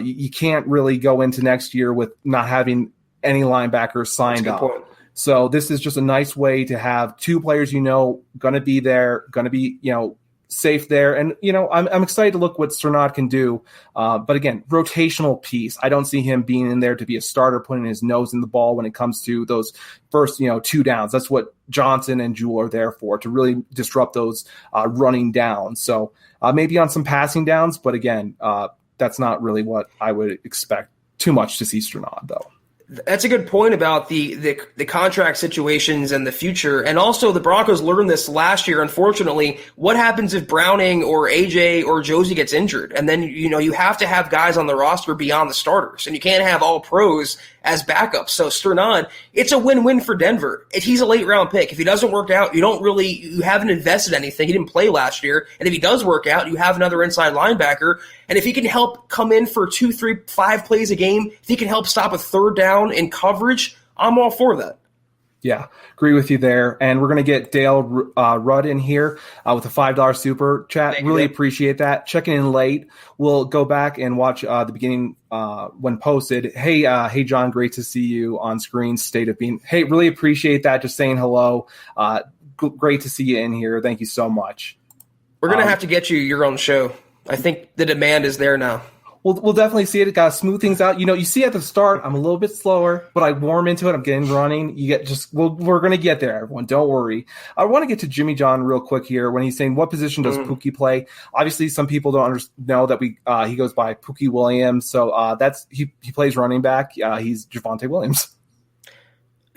Speaker 2: You can't really go into next year with not having any linebackers signed up. Point. So this is just a nice way to have two players going to be there, going to be safe there. And, I'm excited to look what Strnad can do. But again, rotational piece. I don't see him being in there to be a starter, putting his nose in the ball when it comes to those first, 2 downs. That's what Johnson and Jewell are there for, to really disrupt those running downs. So maybe on some passing downs, but again, that's not really what I would expect too much to see Strnad, though.
Speaker 3: That's a good point about the contract situations and the future. And also the Broncos learned this last year, unfortunately. What happens if Browning or AJ or Josie gets injured? And then, you have to have guys on the roster beyond the starters. And you can't have all pros as backups. So Strnad, it's a win-win for Denver. If he's a late-round pick, if he doesn't work out, you haven't invested anything. He didn't play last year. And if he does work out, you have another inside linebacker. And if he can help come in for 2, 3, 5 plays a game, if he can help stop a third down in coverage, I'm all for that.
Speaker 2: Yeah, agree with you there. And we're going to get Dale Rudd in here with a $5 super chat.
Speaker 3: Thank
Speaker 2: really
Speaker 3: you.
Speaker 2: appreciate that. Checking in late. We'll go back and watch the beginning when posted. Hey, John, great to see you on screen. State of being. Hey, really appreciate that. Just saying hello. Great to see you in here. Thank you so much.
Speaker 3: We're going to have to get you your own show. I think the demand is there now.
Speaker 2: We'll definitely see it. It got to smooth things out. You see at the start, I'm a little bit slower, but I warm into it. I'm getting running. We're going to get there, everyone. Don't worry. I want to get to Jimmy John real quick here when he's saying, what position does Pookie play? Obviously, some people don't know that he goes by Pookie Williams. So he plays running back. He's Javonte Williams.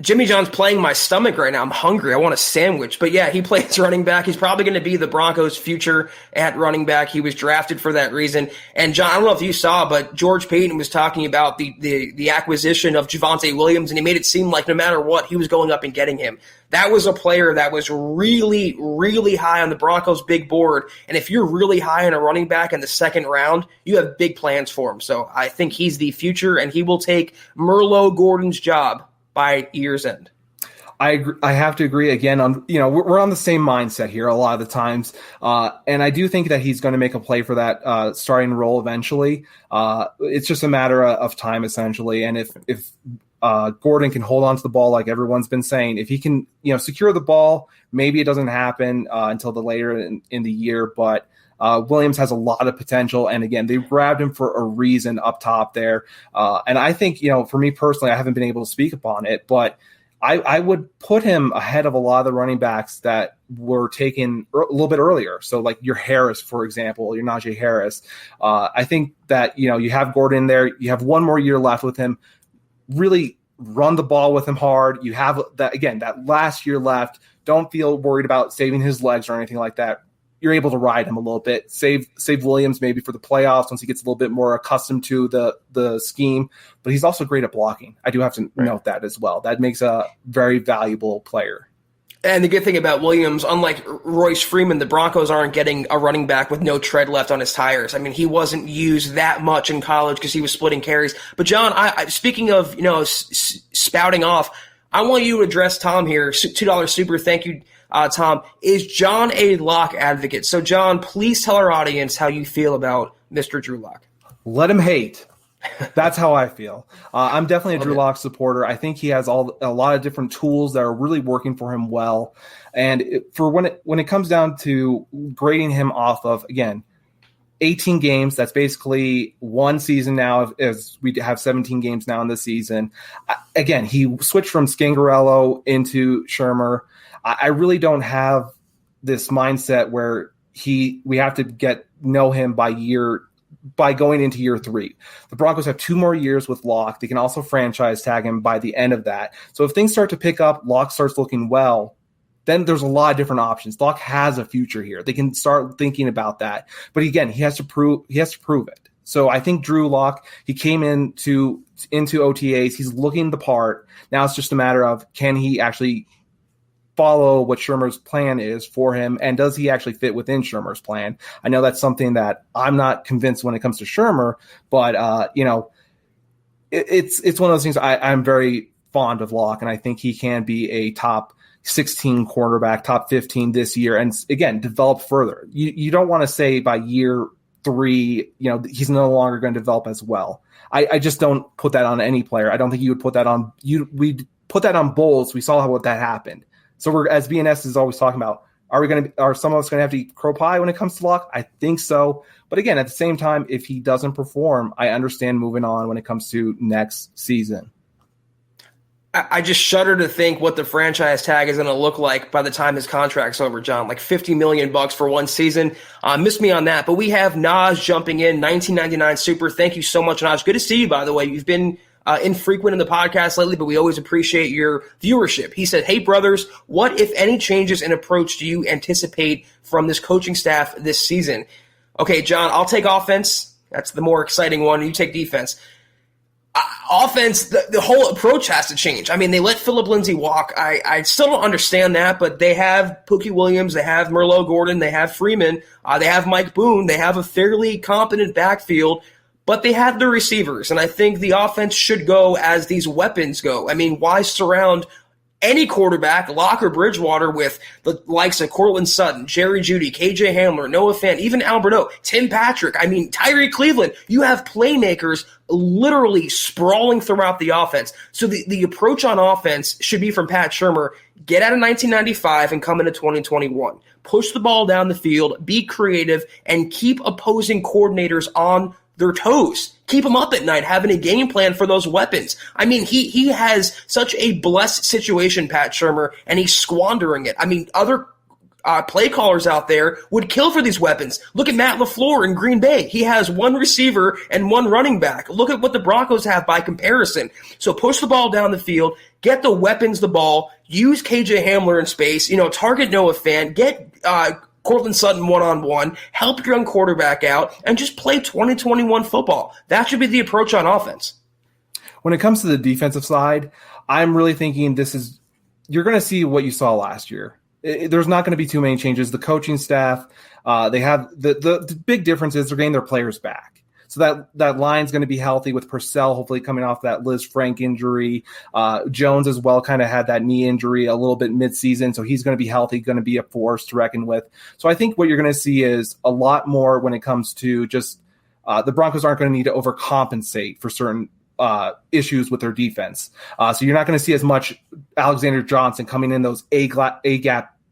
Speaker 3: Jimmy John's playing my stomach right now. I'm hungry. I want a sandwich. But yeah, he plays running back. He's probably going to be the Broncos' future at running back. He was drafted for that reason. And John, I don't know if you saw, but George Payton was talking about the acquisition of Javonte Williams, and he made it seem like no matter what, he was going up and getting him. That was a player that was really, really high on the Broncos' big board. And if you're really high on a running back in the second round, you have big plans for him. So I think he's the future, and he will take Merlot Gordon's job by year's end.
Speaker 2: I agree. I have to agree again on, we're on the same mindset here a lot of the times. And I do think that he's going to make a play for that starting role eventually. It's just a matter of time, essentially. And if Gordon can hold on to the ball, like everyone's been saying, if he can, secure the ball, maybe it doesn't happen until the later in the year, but Williams has a lot of potential. And again, they grabbed him for a reason up top there. And I think, for me personally, I haven't been able to speak upon it, but I would put him ahead of a lot of the running backs that were taken a little bit earlier. So like your Harris, for example, your Najee Harris. I think that, you have Gordon there. You have one more year left with him. Really run the ball with him hard. You have that last year left. Don't feel worried about saving his legs or anything like that. You're able to ride him a little bit, save Williams maybe for the playoffs once he gets a little bit more accustomed to the scheme. But he's also great at blocking. I do have to note that as well. That makes a very valuable player.
Speaker 3: And the good thing about Williams, unlike Royce Freeman, the Broncos aren't getting a running back with no tread left on his tires. I mean, he wasn't used that much in college because he was splitting carries. But John, I speaking of spouting off, I want you to address Tom here. $2 super, thank you. Tom, is John a Lock advocate? So, John, please tell our audience how you feel about Mr. Drew Lock.
Speaker 2: Let him hate. That's how I feel. I'm definitely a Drew Lock supporter. I think he has a lot of different tools that are really working for him well. And when it comes down to grading him off of, again, 18 games, that's basically one season now, as we have 17 games now in the season. Again, he switched from Scangarello into Shermer. I really don't have this mindset where we have to know him by going into year 3. The Broncos have 2 more years with Locke. They can also franchise tag him by the end of that. So if things start to pick up, Locke starts looking well, then there's a lot of different options. Locke has a future here. They can start thinking about that. But again, he has to prove it. So I think Drew Lock, he came into OTAs. He's looking the part. Now it's just a matter of, can he actually follow what Shermer's plan is for him, and does he actually fit within Shermer's plan? I know that's something that I'm not convinced when it comes to Shermer, but it's one of those things. I'm very fond of Locke, and I think he can be a top 16 quarterback, top 15 this year, and again, develop further. You don't want to say by year 3, he's no longer going to develop as well. I just don't put that on any player. I don't think you would put that on you. We put that on Bulls. We saw what that happened. So we're, as BNS is always talking about, are some of us going to have to eat crow pie when it comes to Locke? I think so. But again, at the same time, if he doesn't perform, I understand moving on when it comes to next season.
Speaker 3: I just shudder to think what the franchise tag is going to look like by the time his contract's over, John. Like $50 million for one season. Miss me on that. But we have Naj jumping in, $19.99 super. Thank you so much, Naj. Good to see you, by the way. You've been infrequent in the podcast lately, but we always appreciate your viewership. He said, hey, brothers, what, if any, changes in approach do you anticipate from this coaching staff this season? Okay, John, I'll take offense. That's the more exciting one. You take defense. Offense, the whole approach has to change. I mean, they let Phillip Lindsay walk. I still don't understand that, but they have Pookie Williams, they have Merlot Gordon, they have Freeman, they have Mike Boone, they have a fairly competent backfield, but they have the receivers, and I think the offense should go as these weapons go. I mean, why surround any quarterback, lock or Bridgewater, with the likes of Cortland Sutton, Jerry Jeudy, KJ Hamler, Noah Fant, even Alberto, Tim Patrick, Tyree Cleveland. You have playmakers literally sprawling throughout the offense. So the approach on offense should be from Pat Shurmur: get out of 1995 and come into 2021. Push the ball down the field, be creative, and keep opposing coordinators on their toes. Keep them up at night, having a game plan for those weapons. He has such a blessed situation, Pat Shurmur, and he's squandering it. Other play callers out there would kill for these weapons. Look at Matt LaFleur in Green Bay. He has one receiver and one running back. Look at what the Broncos have by comparison. So push the ball down the field, get the weapons the ball, use KJ Hamler in space, target Noah Fant, get Cortland Sutton one-on-one, help your young quarterback out, and just play 2021 football. That should be the approach on offense.
Speaker 2: When it comes to the defensive side, I'm really thinking you're going to see what you saw last year. There's not going to be too many changes. The coaching staff, they have the big difference is they're getting their players back. So that line's going to be healthy with Purcell hopefully coming off that Liz Frank injury. Jones as well kind of had that knee injury a little bit midseason, so he's going to be healthy, going to be a force to reckon with. So I think what you're going to see is a lot more when it comes to just the Broncos aren't going to need to overcompensate for certain issues with their defense. So you're not going to see as much Alexander Johnson coming in those A-gap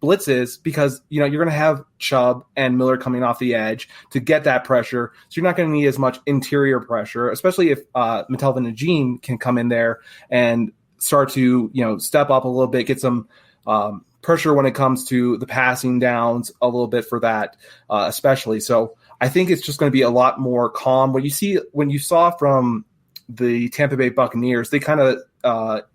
Speaker 2: blitzes because, you're going to have Chubb and Miller coming off the edge to get that pressure. So you're not going to need as much interior pressure, especially if Melvin Gordon can come in there and start to, step up a little bit, get some pressure when it comes to the passing downs a little bit for that, especially. So I think it's just going to be a lot more calm. When you saw from the Tampa Bay Buccaneers, they kind of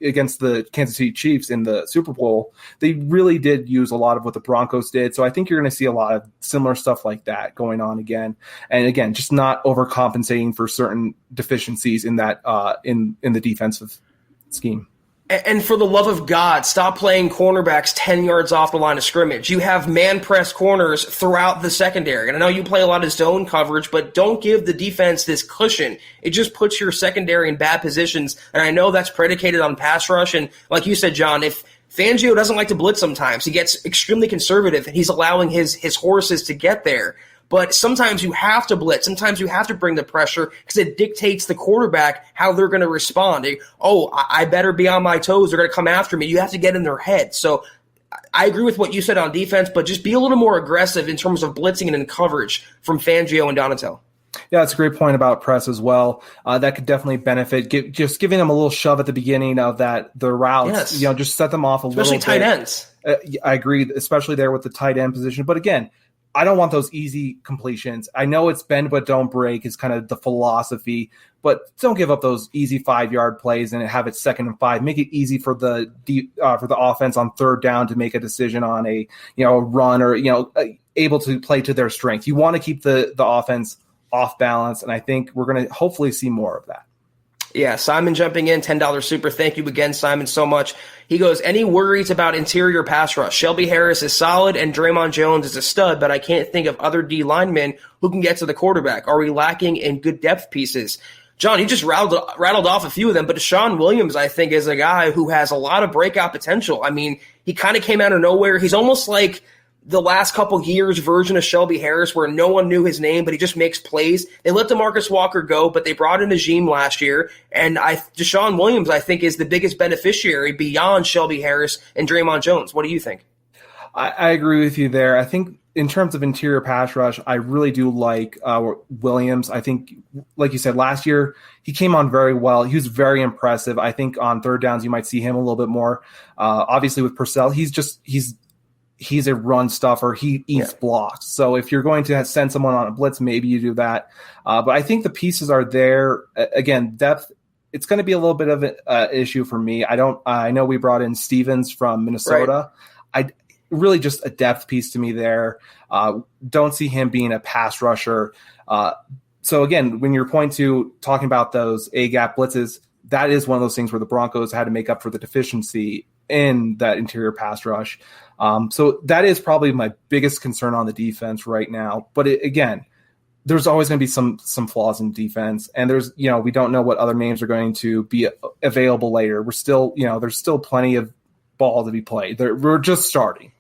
Speaker 2: against the Kansas City Chiefs in the Super Bowl, they really did use a lot of what the Broncos did. So I think you're going to see a lot of similar stuff like that going on again. And again, just not overcompensating for certain deficiencies in that in the defensive scheme.
Speaker 3: And for the love of God, stop playing cornerbacks 10 yards off the line of scrimmage. You have man-press corners throughout the secondary. And I know you play a lot of zone coverage, but don't give the defense this cushion. It just puts your secondary in bad positions. And I know that's predicated on pass rush. And like you said, John, if Fangio doesn't like to blitz sometimes, he gets extremely conservative, and he's allowing his horses to get there. But sometimes you have to blitz. Sometimes you have to bring the pressure because it dictates the quarterback how they're going to respond. I better be on my toes. They're going to come after me. You have to get in their head. So I agree with what you said on defense, but just be a little more aggressive in terms of blitzing and in coverage from Fangio and Donatello.
Speaker 2: Yeah, that's a great point about press as well. That could definitely benefit. Just giving them a little shove at the beginning of the routes. Yes. Just set them off a little bit.
Speaker 3: Especially tight ends.
Speaker 2: I agree, especially there with the tight end position. But again, I don't want those easy completions. I know it's bend but don't break is kind of the philosophy, but don't give up those easy 5-yard plays and have it 2nd and 5. Make it easy for the offense on 3rd down to make a decision on a run or able to play to their strength. You want to keep the offense off balance, and I think we're going to hopefully see more of that.
Speaker 3: Yeah, Simon jumping in, $10 super. Thank you again, Simon, so much. He goes, any worries about interior pass rush? Shelby Harris is solid and Draymond Jones is a stud, but I can't think of other D linemen who can get to the quarterback. Are we lacking in good depth pieces? John, you just rattled off a few of them, but Deshaun Williams, I think, is a guy who has a lot of breakout potential. He kind of came out of nowhere. He's almost like the last couple years version of Shelby Harris where no one knew his name, but he just makes plays. They let DeMarcus Walker go, but they brought in Najim last year. And Deshaun Williams, I think, is the biggest beneficiary beyond Shelby Harris and Draymond Jones. What do you think?
Speaker 2: I agree with you there. I think in terms of interior pass rush, I really do like Williams. I think, like you said, last year he came on very well. He was very impressive. I think on 3rd downs you might see him a little bit more. Obviously with Purcell, he's a run stuffer. He eats blocks. So if you're going to send someone on a blitz, maybe you do that. But I think the pieces are there. Again, depth, it's going to be a little bit of an issue for me. I know we brought in Stevens from Minnesota. Right. Really just a depth piece to me there. Don't see him being a pass rusher. So again, when you're talking about those A-gap blitzes, that is one of those things where the Broncos had to make up for the deficiency in that interior pass rush. So that is probably my biggest concern on the defense right now. But again, there's always going to be some flaws in defense, and we don't know what other names are going to be available later. We're still, there's still plenty of ball to be played. We're just starting.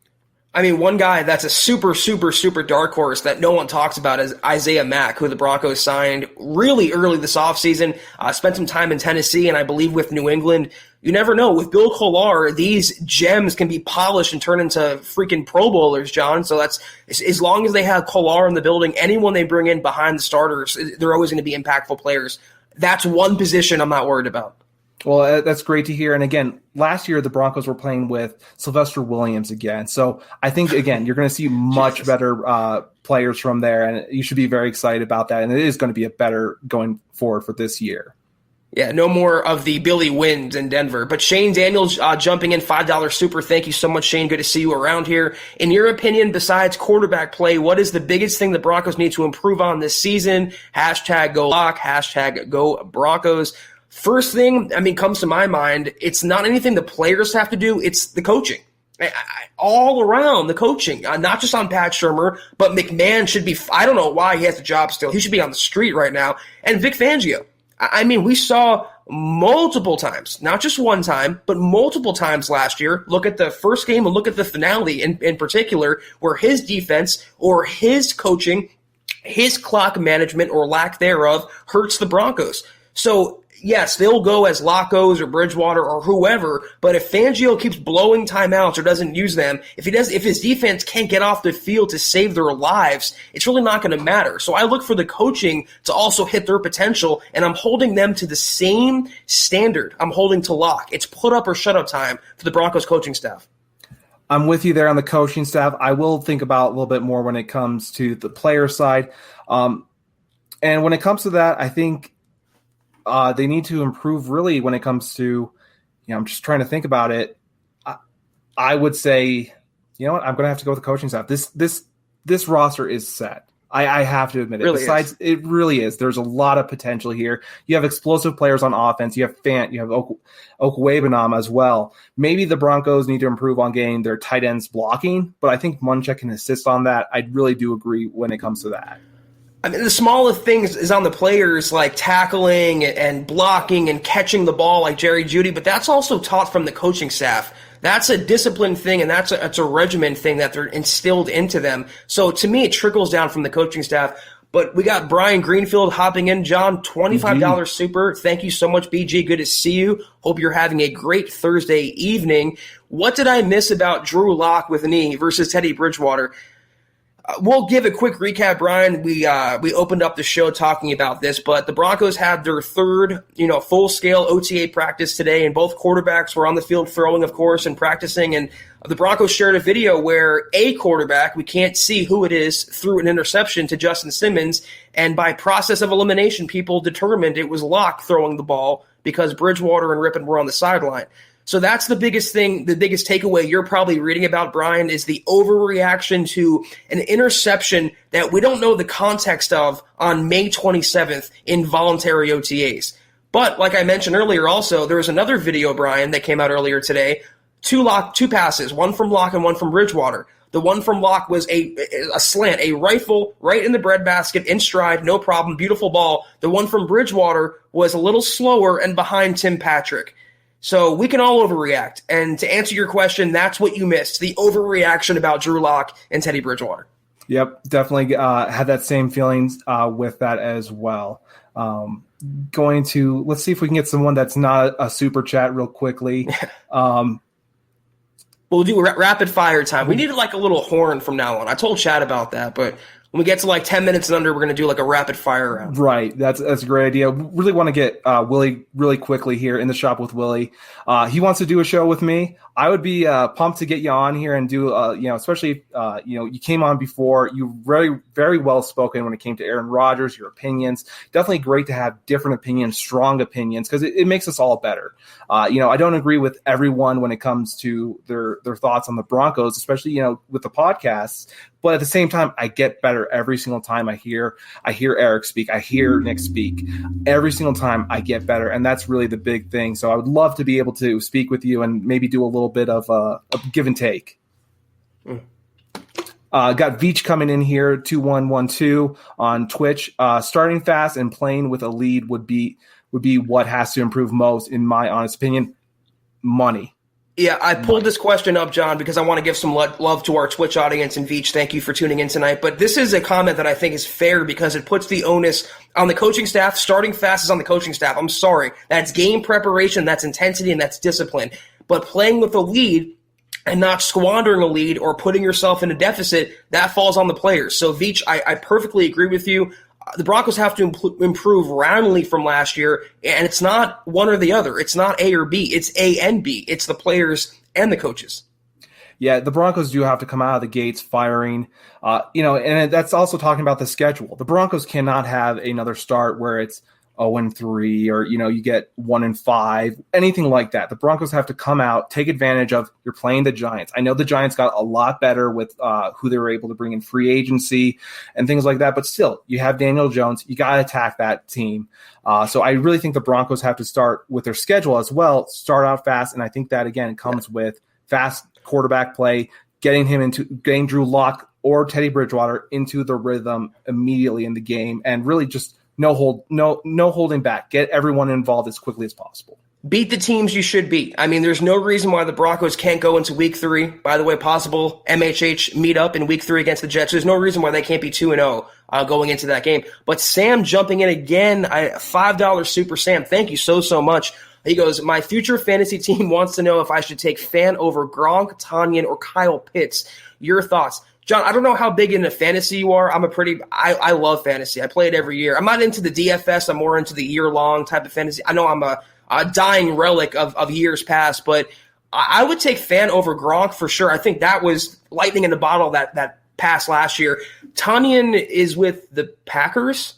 Speaker 3: I mean, one guy that's a super, super, super dark horse that no one talks about is Isaiah Mack, who the Broncos signed really early this offseason, spent some time in Tennessee and I believe with New England. You never know. With Bill Kollar, these gems can be polished and turned into freaking Pro Bowlers, John. So that's as long as they have Kollar in the building, anyone they bring in behind the starters, they're always going to be impactful players. That's one position I'm not worried about.
Speaker 2: Well, that's great to hear. And again, last year the Broncos were playing with Sylvester Williams again. So I think, again, you're going to see much better players from there, and you should be very excited about that. And it is going to be a better going forward for this year.
Speaker 3: Yeah, no more of the Billy Wins in Denver. But Shane Daniels jumping in, $5 super. Thank you so much, Shane. Good to see you around here. In your opinion, besides quarterback play, what is the biggest thing the Broncos need to improve on this season? #GoLock, #GoBroncos. First thing, comes to my mind, it's not anything the players have to do, it's the coaching. All around the coaching, not just on Pat Shurmur, but McMahon should be, I don't know why he has the job still. He should be on the street right now. And Vic Fangio. We saw multiple times, not just one time, but multiple times last year. Look at the first game and look at the finale in particular, where his defense or his coaching, his clock management or lack thereof hurts the Broncos. So, yes, they'll go as Lockos or Bridgewater or whoever, but if Fangio keeps blowing timeouts or doesn't use them, if his defense can't get off the field to save their lives, it's really not going to matter. So I look for the coaching to also hit their potential, and I'm holding them to the same standard I'm holding to Lock. It's put up or shut up time for the Broncos coaching staff.
Speaker 2: I'm with you there on the coaching staff. I will think about a little bit more when it comes to the player side. And when it comes to that, I think they need to improve really when it comes to, I'm just trying to think about it. I would say, you know what, I'm going to have to go with the coaching staff. This roster is set. I have to admit it.
Speaker 3: Really
Speaker 2: Besides,
Speaker 3: is.
Speaker 2: It really is. There's a lot of potential here. You have explosive players on offense. You have Fant. You have Okwebanam as well. Maybe the Broncos need to improve on getting their tight ends blocking, but I think Munchak can assist on that. I really do agree when it comes to that.
Speaker 3: The smallest things is on the players, like tackling and blocking and catching the ball like Jerry Jeudy, but that's also taught from the coaching staff. That's a discipline thing, and that's a regimen thing that they're instilled into them. So to me, it trickles down from the coaching staff. But we got Brian Greenfield hopping in. John, $25 super. Thank you so much, BG. Good to see you. Hope you're having a great Thursday evening. What did I miss about Drew Lock with knee versus Teddy Bridgewater? We'll give a quick recap, Brian. We opened up the show talking about this, but the Broncos had their third, full-scale OTA practice today, and both quarterbacks were on the field throwing, of course, and practicing. And the Broncos shared a video where a quarterback, we can't see who it is, threw an interception to Justin Simmons, and by process of elimination, people determined it was Locke throwing the ball because Bridgewater and Rippon were on the sideline. So that's the biggest thing, the biggest takeaway you're probably reading about, Brian, is the overreaction to an interception that we don't know the context of on May 27th in voluntary OTAs. But like I mentioned earlier also, there was another video, Brian, that came out earlier today. Two passes, one from Locke and one from Bridgewater. The one from Locke was a slant, a rifle right in the breadbasket, in stride, no problem, beautiful ball. The one from Bridgewater was a little slower and behind Tim Patrick. So we can all overreact. And to answer your question, that's what you missed, the overreaction about Drew Lock and Teddy Bridgewater.
Speaker 2: Yep, definitely had that same feelings with that as well. Let's see if we can get someone that's not a super chat real quickly.
Speaker 3: We'll do rapid fire time. We needed like a little horn from now on. I told Chad about that, but when we get to like 10 minutes and under, we're going to do like a rapid fire round.
Speaker 2: Right. That's a great idea. Really want to get Willie really quickly here in the shop with Willie. He wants to do a show with me. I would be pumped to get you on here and do, especially, you came on before. You very, very well spoken when it came to Aaron Rodgers, your opinions. Definitely great to have different opinions, strong opinions, because it makes us all better. I don't agree with everyone when it comes to their thoughts on the Broncos, especially, with the podcasts. But at the same time, I get better every single time I hear Eric speak. I hear Nick speak. Every single time I get better, and that's really the big thing. So I would love to be able to speak with you and maybe do a little bit of a give and take. Got Veach coming in here, 2112 on Twitch. Starting fast and playing with a lead would be what has to improve most, in my honest opinion. Money.
Speaker 3: Yeah, I pulled this question up, John, because I want to give some love to our Twitch audience. And Veach, thank you for tuning in tonight. But this is a comment that I think is fair because it puts the onus on the coaching staff. Starting fast is on the coaching staff. I'm sorry. That's game preparation, that's intensity, and that's discipline. But playing with a lead and not squandering a lead or putting yourself in a deficit, that falls on the players. So, Veach, I perfectly agree with you. The Broncos have to improve roundly from last year, and it's not one or the other. It's not A or B. It's A and B. It's the players and the coaches.
Speaker 2: Yeah, the Broncos do have to come out of the gates firing. And that's also talking about the schedule. The Broncos cannot have another start where it's 0-3 or, you get 1-5, anything like that. The Broncos have to come out, take advantage of you're playing the Giants. I know the Giants got a lot better with who they were able to bring in free agency and things like that, but still, you have Daniel Jones. You got to attack that team. So I really think the Broncos have to start with their schedule as well, start out fast, and I think that, again, comes with fast quarterback play, getting Drew Lock or Teddy Bridgewater into the rhythm immediately in the game, and really just no holding back. Get everyone involved as quickly as possible.
Speaker 3: Beat the teams you should beat. I mean, there's no reason why the Broncos can't go into Week 3. By the way, possible MHH meetup in Week 3 against the Jets. There's no reason why they can't be 2-0 going into that game. But Sam jumping in again, $5 Super Sam. Thank you so much. He goes, my future fantasy team wants to know if I should take Fan over Gronk, Tanyan, or Kyle Pitts. Your thoughts? John, I don't know how big into fantasy you are. I love fantasy. I play it every year. I'm not into the DFS. I'm more into the year-long type of fantasy. I know I'm a dying relic of years past, but I would take Fan over Gronk for sure. I think that was lightning in the bottle that pass last year. Tanyan is with the Packers.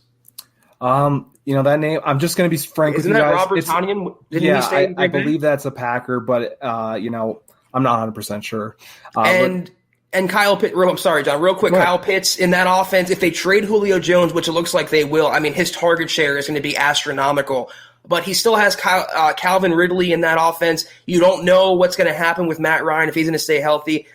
Speaker 2: That name, I'm just going to be frank with you guys.
Speaker 3: Isn't that Robert Tanyan? Didn't he stay
Speaker 2: I believe that's a Packer, but, I'm not 100% sure.
Speaker 3: And Kyle Pitts, I'm sorry, John, real quick, Kyle Pitts in that offense, if they trade Julio Jones, which it looks like they will, I mean, his target share is going to be astronomical. But he still has Calvin Ridley in that offense. You don't know what's going to happen with Matt Ryan if he's going to stay healthy.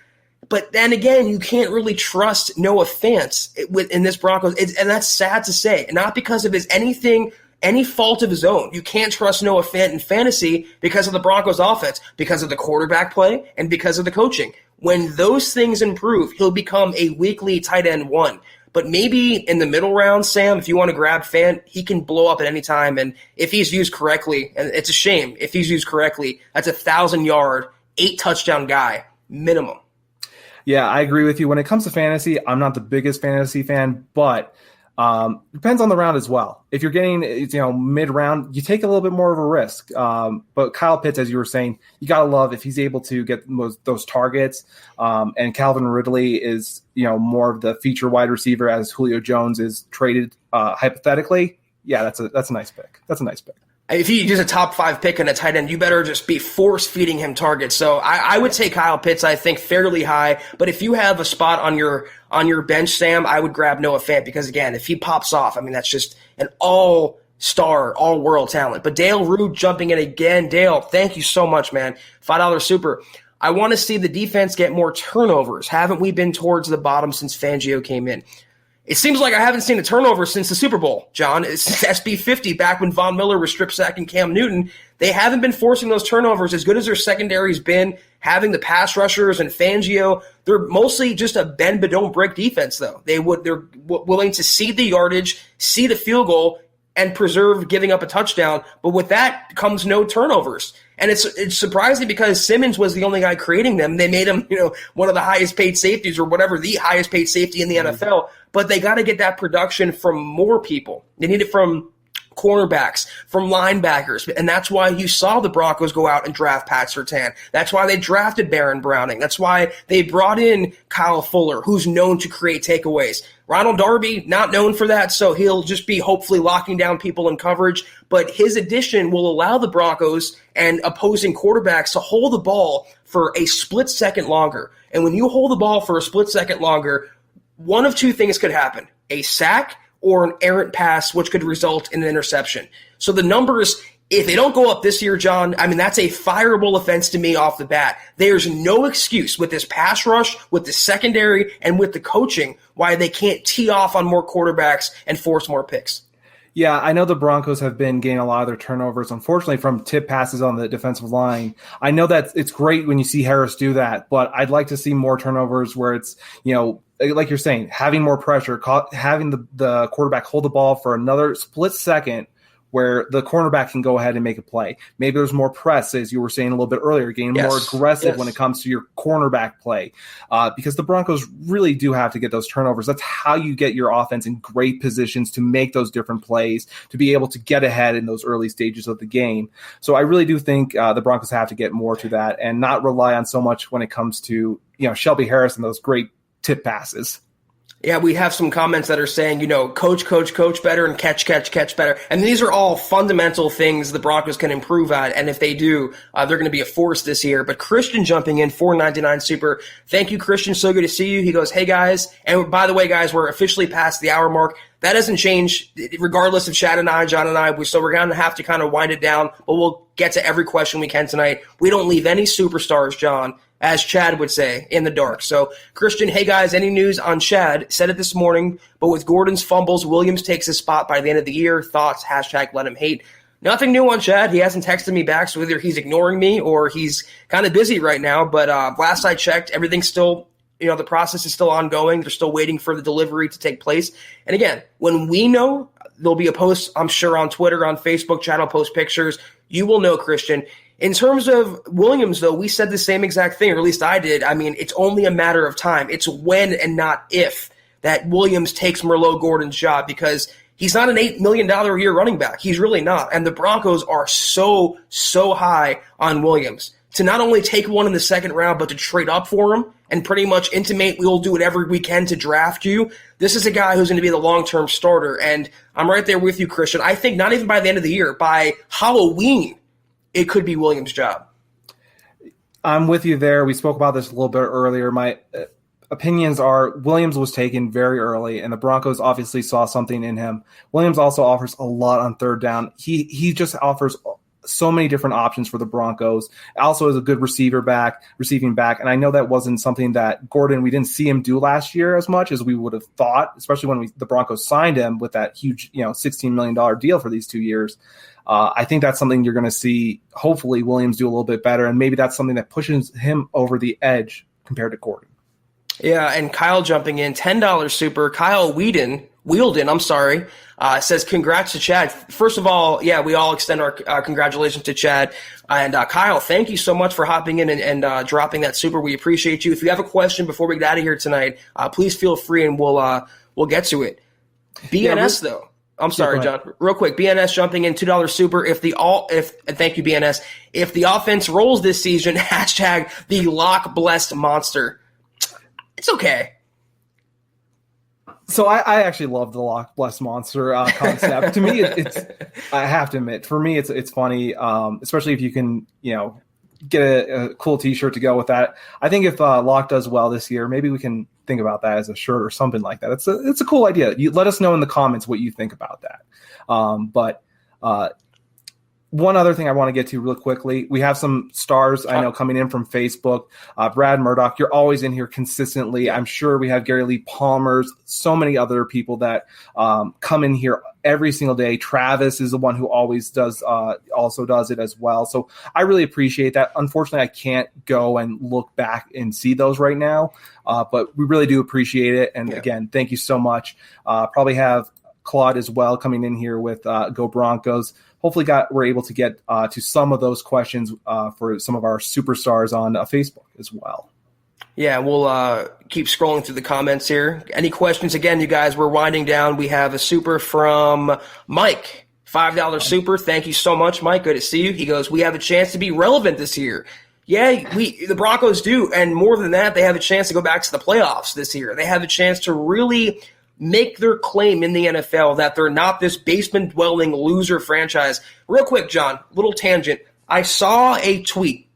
Speaker 3: But then again, you can't really trust Noah Fant in this Broncos, and that's sad to say. Not because of any fault of his own. You can't trust Noah Fant in fantasy because of the Broncos offense, because of the quarterback play, and because of the coaching. When those things improve, he'll become a weekly tight end 1. But maybe in the middle round, Sam, if you want to grab Fant, he can blow up at any time. And if he's used correctly, and it's a shame, if he's used correctly, that's 1,000-yard, 8-touchdown guy, minimum.
Speaker 2: Yeah, I agree with you. When it comes to fantasy, I'm not the biggest fantasy fan, but depends on the round as well. If you're getting mid-round, you take a little bit more of a risk. But Kyle Pitts, as you were saying, you got to love if he's able to get those targets. And Calvin Ridley is more of the feature wide receiver as Julio Jones is traded hypothetically. Yeah, that's a nice pick. That's a nice pick.
Speaker 3: If you use a top 5 pick and a tight end, you better just be force-feeding him targets. So I would take Kyle Pitts, I think, fairly high. But if you have a spot on your bench, Sam, I would grab Noah Fant because, again, if he pops off, I mean, that's just an all-star, all-world talent. But Dale Rude jumping in again. Dale, thank you so much, man. $5 super. I want to see the defense get more turnovers. Haven't we been towards the bottom since Fangio came in? It seems like I haven't seen a turnover since the Super Bowl, John. It's SB50 back when Von Miller was strip sacking Cam Newton. They haven't been forcing those turnovers as good as their secondary's been, having the pass rushers and Fangio. They're mostly just a bend but don't break defense, though. They're willing to cede the yardage, cede a field goal, and preserve giving up a touchdown. But with that comes no turnovers. And it's surprising because Simmons was the only guy creating them. They made him, one of the highest paid safeties or whatever, the highest paid safety in the NFL. But they got to get that production from more people. They need it from cornerbacks, from linebackers. And that's why you saw the Broncos go out and draft Pat Surtain. That's why they drafted Baron Browning. That's why they brought in Kyle Fuller, who's known to create takeaways. Ronald Darby, not known for that, so he'll just be hopefully locking down people in coverage. But his addition will allow the Broncos and opposing quarterbacks to hold the ball for a split second longer. And when you hold the ball for a split second longer, one of two things could happen: a sack or an errant pass, which could result in an interception. So the numbers, if they don't go up this year, John, I mean, that's a fireable offense to me off the bat. There's no excuse with this pass rush, with the secondary, and with the coaching why they can't tee off on more quarterbacks and force more picks.
Speaker 2: Yeah, I know the Broncos have been getting a lot of their turnovers, unfortunately, from tip passes on the defensive line. I know that it's great when you see Harris do that, but I'd like to see more turnovers where it's, like you're saying, having more pressure, having the quarterback hold the ball for another split second where the cornerback can go ahead and make a play. Maybe there's more press, as you were saying a little bit earlier, getting more aggressive when it comes to your cornerback play, because the Broncos really do have to get those turnovers. That's how you get your offense in great positions to make those different plays, to be able to get ahead in those early stages of the game. So I really do think the Broncos have to get more to that and not rely on so much when it comes to Shelby Harris and those great tip passes.
Speaker 3: Yeah, we have some comments that are saying, coach better and catch better. And these are all fundamental things the Broncos can improve at. And if they do, they're going to be a force this year. But Christian jumping in, $4.99 super. Thank you, Christian. So good to see you. He goes, hey, guys. And by the way, guys, we're officially past the hour mark. That doesn't change regardless of Chad and I, John and I. So we're going to have to kind of wind it down. But we'll get to every question we can tonight. We don't leave any superstars, John, as Chad would say, in the dark. So, Christian, hey, guys, any news on Chad? Said it this morning, but with Gordon's fumbles, Williams takes his spot by the end of the year. Thoughts, #let him hate. Nothing new on Chad. He hasn't texted me back, so either he's ignoring me or he's kind of busy right now. But last I checked, everything's still, the process is still ongoing. They're still waiting for the delivery to take place. And again, when we know, there'll be a post, I'm sure, on Twitter, on Facebook. Chad will post pictures. You will know, Christian. In terms of Williams, though, we said the same exact thing, or at least I did. I mean, it's only a matter of time. It's when and not if that Williams takes Merlot Gordon's job, because he's not an $8 million a year running back. He's really not. And the Broncos are so high on Williams. To not only take one in the second round, but to trade up for him and pretty much intimate we'll do whatever we can to draft you. This is a guy who's going to be the long-term starter. And I'm right there with you, Christian. I think not even by the end of the year, by Halloween, it could be Williams' job.
Speaker 2: I'm with you there. We spoke about this a little bit earlier. My opinions are Williams was taken very early, and the Broncos obviously saw something in him. Williams also offers a lot on third down. He just offers so many different options for the Broncos. Also is a good receiving back, and I know that wasn't something that Gordon, we didn't see him do last year as much as we would have thought, especially when the Broncos signed him with that huge, $16 million deal for these 2 years. I think that's something you're going to see, hopefully, Williams do a little bit better, and maybe that's something that pushes him over the edge compared to Gordon.
Speaker 3: Yeah, and Kyle jumping in, $10 super. Kyle Wheeldon, says congrats to Chad. First of all, yeah, we all extend our congratulations to Chad. And Kyle, thank you so much for hopping in and dropping that super. We appreciate you. If you have a question before we get out of here tonight, please feel free and we'll get to it. BNS, though. I'm sorry, John. Real quick, BNS jumping in, $2 super. Thank you, BNS. If the offense rolls this season, # the lock blessed monster. It's okay.
Speaker 2: So I actually love the lock blessed monster concept. To me, it's I have to admit, for me, it's funny, especially if you can, get a cool T-shirt to go with that. I think if Lock does well this year, maybe we can think about that as a shirt or something like that. It's a cool idea. You let us know in the comments what you think about that. But one other thing I want to get to real quickly. We have some stars I know coming in from Facebook. Brad Murdoch, you're always in here consistently. I'm sure we have Gary Lee Palmer's, so many other people that come in here every single day. Travis is the one who always also does it as well. So I really appreciate that. Unfortunately, I can't go and look back and see those right now, but we really do appreciate it. And again, thank you so much. Probably have Claude as well coming in here with Go Broncos. Hopefully we're able to get to some of those questions for some of our superstars on Facebook as well.
Speaker 3: Yeah, we'll keep scrolling through the comments here. Any questions? Again, you guys, we're winding down. We have a super from Mike, $5 super. Thank you so much, Mike. Good to see you. He goes, we have a chance to be relevant this year. Yeah, the Broncos do. And more than that, they have a chance to go back to the playoffs this year. They have a chance to really make their claim in the NFL that they're not this basement-dwelling loser franchise. Real quick, John, little tangent. I saw a tweet,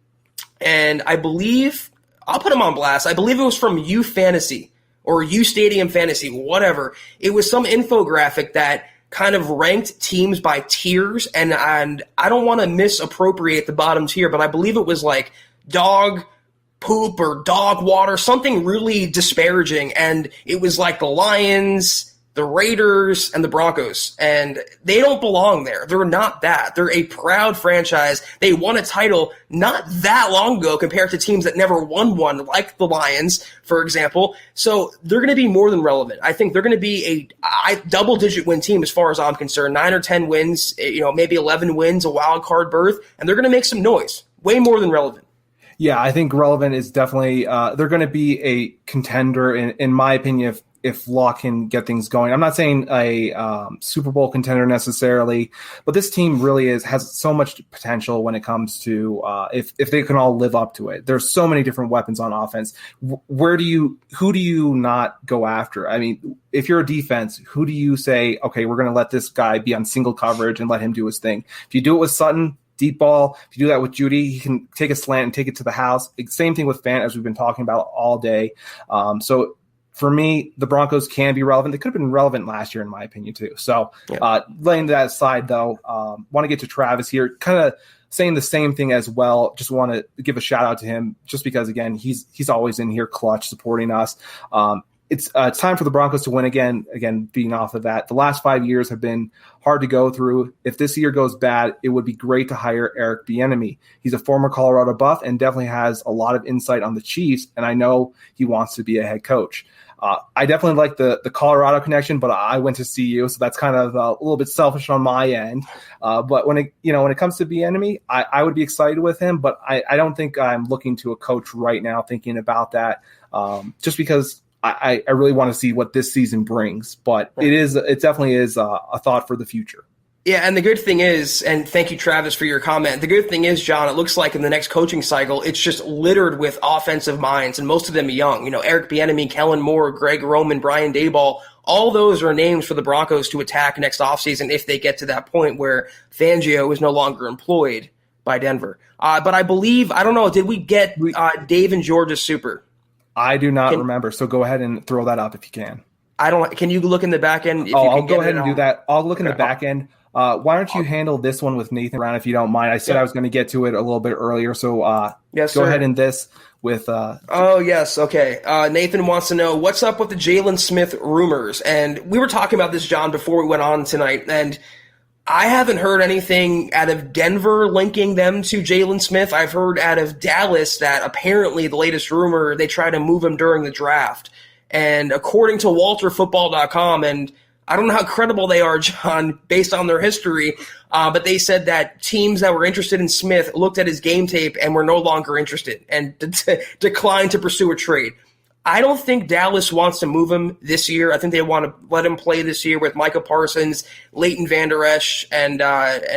Speaker 3: and I believe – I'll put him on blast. I believe it was from U Fantasy or U Stadium Fantasy, whatever. It was some infographic that kind of ranked teams by tiers, and I don't want to misappropriate the bottom tier, but I believe it was like dog poop or dog water, something really disparaging. And it was like the Lions, the Raiders, and the Broncos, and they don't belong there. They're not that. They're a proud franchise. They won a title not that long ago compared to teams that never won one, like the Lions, for example. So they're going to be more than relevant. I think they're going to be a double-digit win team as far as I'm concerned. 9 or 10 wins, maybe 11 wins, a wild card berth, and they're going to make some noise. Way more than relevant.
Speaker 2: Yeah, I think relevant is definitely they're going to be a contender, in my opinion, if Locke can get things going. I'm not saying a Super Bowl contender necessarily, but this team really has so much potential when it comes to if they can all live up to it. There's so many different weapons on offense. Who do you not go after? I mean, if you're a defense, who do you say, okay, we're going to let this guy be on single coverage and let him do his thing? If you do it with Sutton, deep ball. If you do that with Judy, he can take a slant and take it to the house. Same thing with Fant, as we've been talking about all day. So for me, the Broncos can be relevant. They could have been relevant last year, in my opinion, too. So laying that aside, though, want to get to Travis here, kind of saying the same thing as well. Just want to give a shout out to him just because, again, he's always in here clutch supporting us. It's time for the Broncos to win again. Again, being off of that, the last 5 years have been hard to go through. If this year goes bad, it would be great to hire Eric Bieniemy. He's a former Colorado Buff and definitely has a lot of insight on the Chiefs, and I know he wants to be a head coach. I definitely like the Colorado connection, but I went to CU, so that's kind of a little bit selfish on my end. But when it comes to Bieniemy, I would be excited with him, but I don't think I'm looking to a coach right now thinking about that, just because I really want to see what this season brings, but it definitely is a thought for the future.
Speaker 3: Yeah, and the good thing is, and thank you, Travis, for your comment. The good thing is, John, it looks like in the next coaching cycle, it's just littered with offensive minds, and most of them young. Eric Bieniemy, Kellen Moore, Greg Roman, Brian Daboll, all those are names for the Broncos to attack next offseason if they get to that point where Fangio is no longer employed by Denver. But I believe, I don't know, did we get Dave and George's super?
Speaker 2: I do not remember, so go ahead and throw that up if you can.
Speaker 3: Can you look in the back end?
Speaker 2: I'll go ahead and do that. I'll look in the back end. Why don't you handle this one with Nathan Brown if you don't mind? I said I was going to get to it a little bit earlier, so go ahead and this with
Speaker 3: Oh, yes, okay. Nathan wants to know, what's up with the Jalen Smith rumors? And we were talking about this, John, before we went on tonight, and I haven't heard anything out of Denver linking them to Jalen Smith. I've heard out of Dallas that apparently the latest rumor, they try to move him during the draft. And according to WalterFootball.com, and I don't know how credible they are, John, based on their history, but they said that teams that were interested in Smith looked at his game tape and were no longer interested and declined to pursue a trade. I don't think Dallas wants to move him this year. I think they want to let him play this year with Micah Parsons, Leighton Vander Esch, and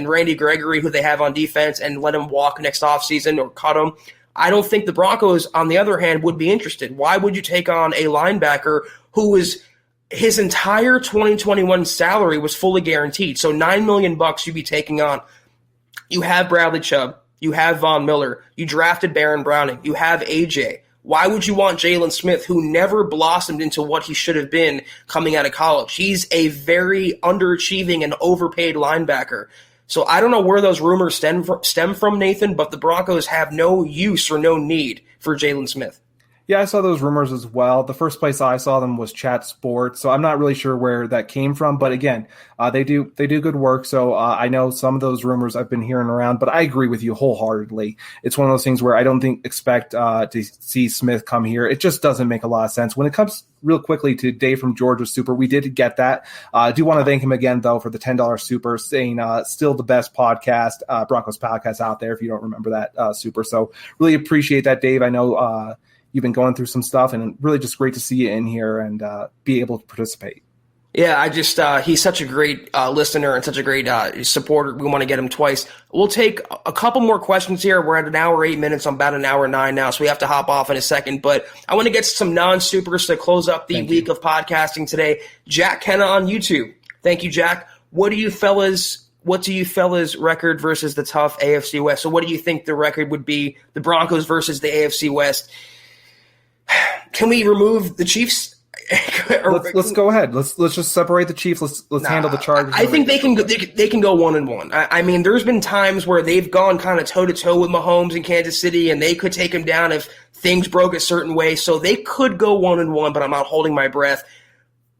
Speaker 3: Randy Gregory, who they have on defense, and let him walk next offseason or cut him. I don't think the Broncos, on the other hand, would be interested. Why would you take on a linebacker who was his entire 2021 salary was fully guaranteed? So $9 million you'd be taking on. You have Bradley Chubb. You have Von Miller. You drafted Baron Browning. You have AJ. Why would you want Jalen Smith, who never blossomed into what he should have been coming out of college? He's a very underachieving and overpaid linebacker. So I don't know where those rumors stem from, Nathan, but the Broncos have no use or no need for Jalen Smith.
Speaker 2: Yeah, I saw those rumors as well. The first place I saw them was Chat Sports, so I'm not really sure where that came from. But again, they do good work. So I know some of those rumors I've been hearing around, but I agree with you wholeheartedly. It's one of those things where I don't expect to see Smith come here. It just doesn't make a lot of sense. When it comes real quickly to Dave from Georgia's Super, we did get that. I do want to thank him again, though, for the $10 Super, saying still the best podcast, Broncos podcast out there, if you don't remember that Super. So really appreciate that, Dave. I know you've been going through some stuff, and really just great to see you in here and be able to participate.
Speaker 3: Yeah, he's such a great listener and such a great supporter. We want to get him twice. We'll take a couple more questions here. We're at an hour, 8 minutes. I'm about an hour 9 now, so we have to hop off in a second. But I want to get some non-supers to close up the week of podcasting today. Jack Kenna on YouTube. Thank you, Jack. What do you fellas record versus the tough AFC West? So what do you think the record would be, the Broncos versus the AFC West? Can we remove the Chiefs?
Speaker 2: Let's go ahead. Let's just separate the Chiefs. Let's handle the Chargers.
Speaker 3: I think they can go 1-1. I mean, there's been times where they've gone kind of toe to toe with Mahomes in Kansas City, and they could take him down if things broke a certain way. So they could go 1-1, but I'm not holding my breath.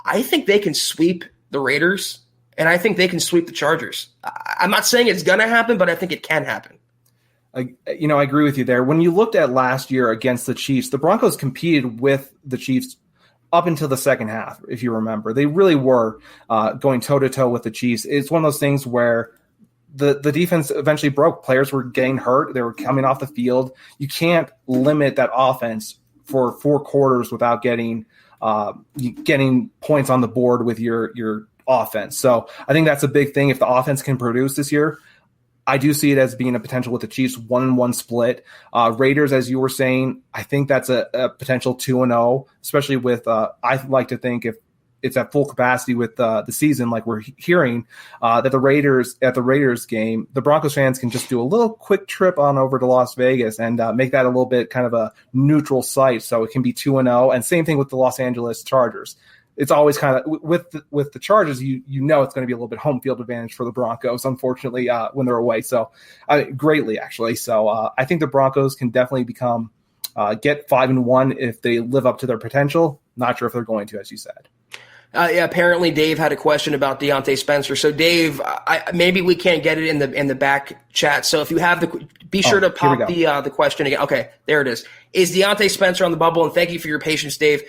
Speaker 3: I think they can sweep the Raiders, and I think they can sweep the Chargers. I'm not saying it's going to happen, but I think it can happen.
Speaker 2: I agree with you there. When you looked at last year against the Chiefs, the Broncos competed with the Chiefs up until the second half, if you remember. They really were going toe-to-toe with the Chiefs. It's one of those things where the defense eventually broke. Players were getting hurt. They were coming off the field. You can't limit that offense for 4 quarters without getting points on the board with your offense. So I think that's a big thing. If the offense can produce this year, I do see it as being a potential with the Chiefs 1-1 split. Raiders, as you were saying, I think that's a potential 2-0, especially with I like to think if it's at full capacity with the season, like we're hearing, that the Raiders game, the Broncos fans can just do a little quick trip on over to Las Vegas and make that a little bit kind of a neutral site, so it can be 2-0. And same thing with the Los Angeles Chargers. It's always kind of with the Chargers, you know it's going to be a little bit home field advantage for the Broncos, unfortunately, when they're away. So greatly, actually. So I think the Broncos can definitely get 5-1 if they live up to their potential. Not sure if they're going to, as you said.
Speaker 3: Yeah, apparently Dave had a question about Deontay Spencer. So Dave, maybe we can't get it in the back chat. So if you have be sure to pop the question again. Okay, there it is. Is Deontay Spencer on the bubble? And thank you for your patience, Dave.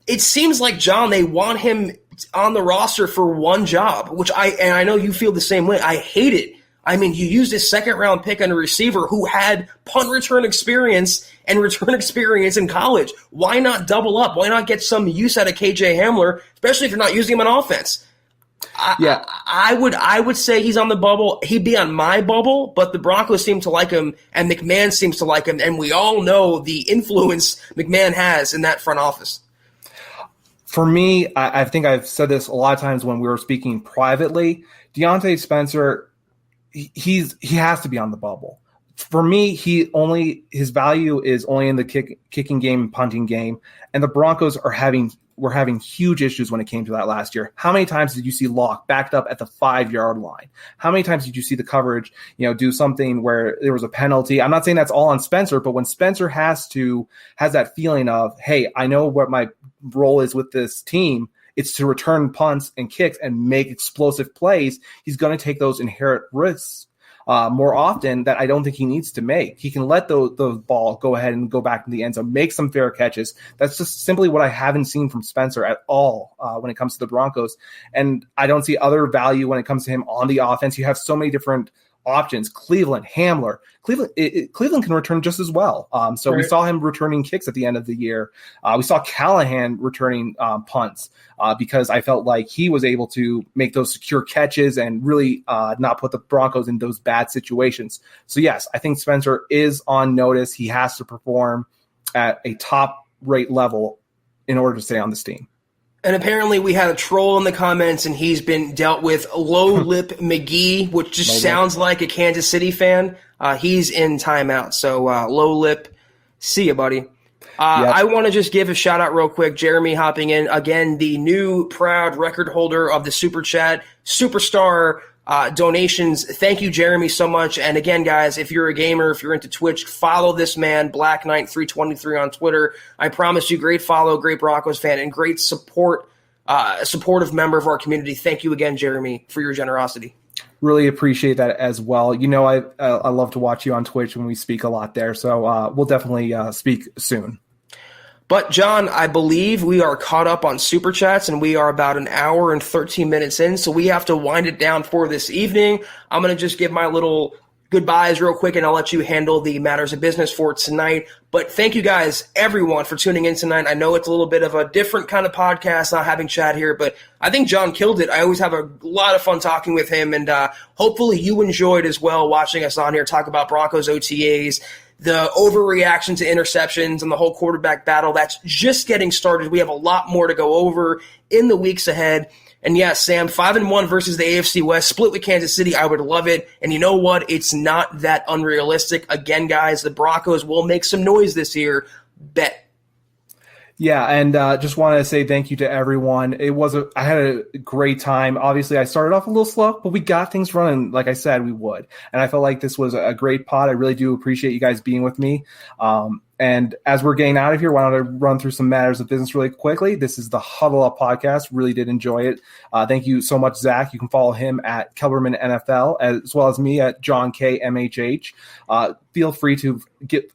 Speaker 3: It seems like, John, they want him on the roster for one job, which I know you feel the same way. I hate it. I mean, you used his second-round pick on a receiver who had punt return experience and return experience in college. Why not double up? Why not get some use out of KJ Hamler, especially if you're not using him on offense? I would say he's on the bubble. He'd be on my bubble, but the Broncos seem to like him, and McMahon seems to like him, and we all know the influence McMahon has in that front office.
Speaker 2: For me, I think I've said this a lot of times when we were speaking privately. Deontay Spencer, he has to be on the bubble. For me, his value is only in the kicking game and punting game, and the Broncos were having huge issues when it came to that last year. How many times did you see Locke backed up at the 5-yard line? How many times did you see the coverage, do something where there was a penalty? I'm not saying that's all on Spencer, but when Spencer has that feeling of, hey, I know what my role is with this team, it's to return punts and kicks and make explosive plays, he's going to take those inherent risks more often that I don't think he needs to make. He can let the ball go ahead and go back in the end zone, make some fair catches. That's just simply what I haven't seen from Spencer at all when it comes to the Broncos. And I don't see other value when it comes to him on the offense. You have so many different options. Cleveland, Hamler. Cleveland can return just as well. So we saw him returning kicks at the end of the year. We saw Callahan returning punts because I felt like he was able to make those secure catches and really not put the Broncos in those bad situations. So yes, I think Spencer is on notice. He has to perform at a top rate level in order to stay on this team.
Speaker 3: And apparently we had a troll in the comments, and he's been dealt with Low Lip McGee, which just sounds like a Kansas City fan. He's in timeout. So Low Lip, see ya, buddy. I want to just give a shout-out real quick. Jeremy hopping in. Again, the new proud record holder of the Super Chat, Superstar donations. Thank you, Jeremy, so much. And again, guys, if you're a gamer, if you're into Twitch, follow this man, Black Knight 323 on Twitter. I promise you, great follow, great Broncos fan, and great support, a supportive member of our community. Thank you again, Jeremy, for your generosity. Really appreciate that as well. I love to watch you on Twitch when we speak a lot there. So we'll definitely speak soon. But, John, I believe we are caught up on Super Chats, and we are about an hour and 13 minutes in, so we have to wind it down for this evening. I'm going to just give my little goodbyes real quick, and I'll let you handle the matters of business for tonight. But thank you guys, everyone, for tuning in tonight. I know it's a little bit of a different kind of podcast, not having Chad here, but I think John killed it. I always have a lot of fun talking with him, and hopefully you enjoyed as well watching us on here talk about Broncos OTAs, the overreaction to interceptions, and the whole quarterback battle. That's just getting started. We have a lot more to go over in the weeks ahead. And yeah, Sam, 5-1 versus the AFC West, split with Kansas City. I would love it. And you know what? It's not that unrealistic. Again, guys, the Broncos will make some noise this year. Bet. Yeah, and just want to say thank you to everyone. I had a great time. Obviously, I started off a little slow, but we got things running like I said we would. And I felt like this was a great pod. I really do appreciate you guys being with me.
Speaker 2: And as we're getting out of here, why don't I run through some matters of business really quickly? This is the Huddle Up podcast. Really did enjoy it. Thank you so much, Zack. You can follow him at Kelberman NFL, as well as me at John K. MHH. Feel free to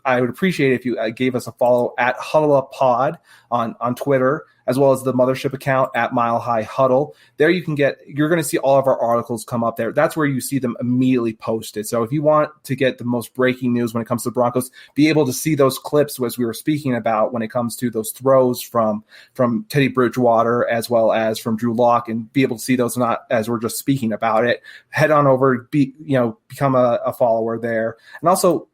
Speaker 2: I would appreciate it if you gave us a follow at Huddle Up Pod on Twitter, as well as the mothership account at Mile High Huddle. There you're going to see all of our articles come up there. That's where you see them immediately posted. So if you want to get the most breaking news when it comes to the Broncos, be able to see those clips as we were speaking about when it comes to those throws from Teddy Bridgewater as well as from Drew Lock, and be able to see those not as we're just speaking about it. Head on over, become a follower there. And also,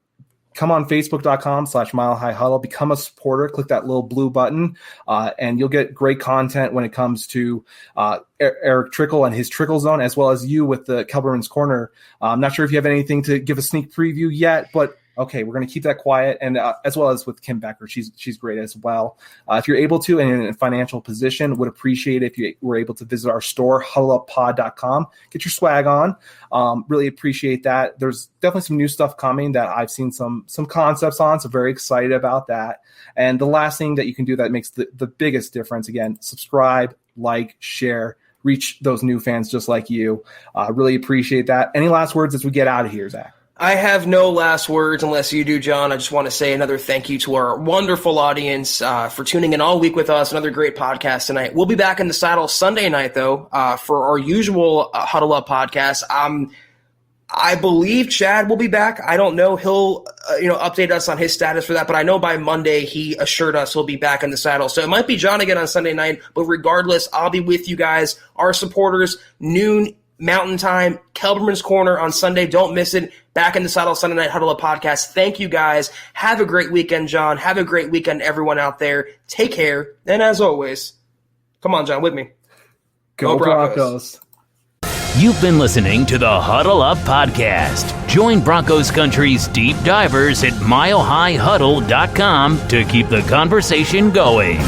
Speaker 2: come on Facebook.com/Mile High Huddle, become a supporter, click that little blue button, and you'll get great content when it comes to Eric Trickle and his Trickle Zone, as well as you with the Kelberman's Corner. I'm not sure if you have anything to give a sneak preview yet, but okay, we're going to keep that quiet, and as well as with Kim Becker. She's great as well. If you're able to, and in a financial position, would appreciate it if you were able to visit our store, huddleuppod.com. Get your swag on. Really appreciate that. There's definitely some new stuff coming that I've seen some concepts on, so very excited about that. And the last thing that you can do that makes the biggest difference, again, subscribe, like, share, reach those new fans just like you. Really appreciate that. Any last words as we get out of here, Zach?
Speaker 3: I have no last words unless you do, John. I just want to say another thank you to our wonderful audience for tuning in all week with us. Another great podcast tonight. We'll be back in the saddle Sunday night, though, for our usual Huddle Up podcast. I believe Chad will be back. I don't know. He'll update us on his status for that, but I know by Monday he assured us he'll be back in the saddle. So it might be John again on Sunday night, but regardless, I'll be with you guys, our supporters, noon Mountain Time, Kelberman's Corner on Sunday. Don't miss it. Back in the saddle Sunday night Huddle Up podcast. Thank you guys. Have a great weekend, John. Have a great weekend, everyone out there. Take care. And as always, come on, John, with me.
Speaker 2: Go Broncos.
Speaker 1: You've been listening to the Huddle Up podcast. Join Broncos Country's deep divers at milehighhuddle.com to keep the conversation going.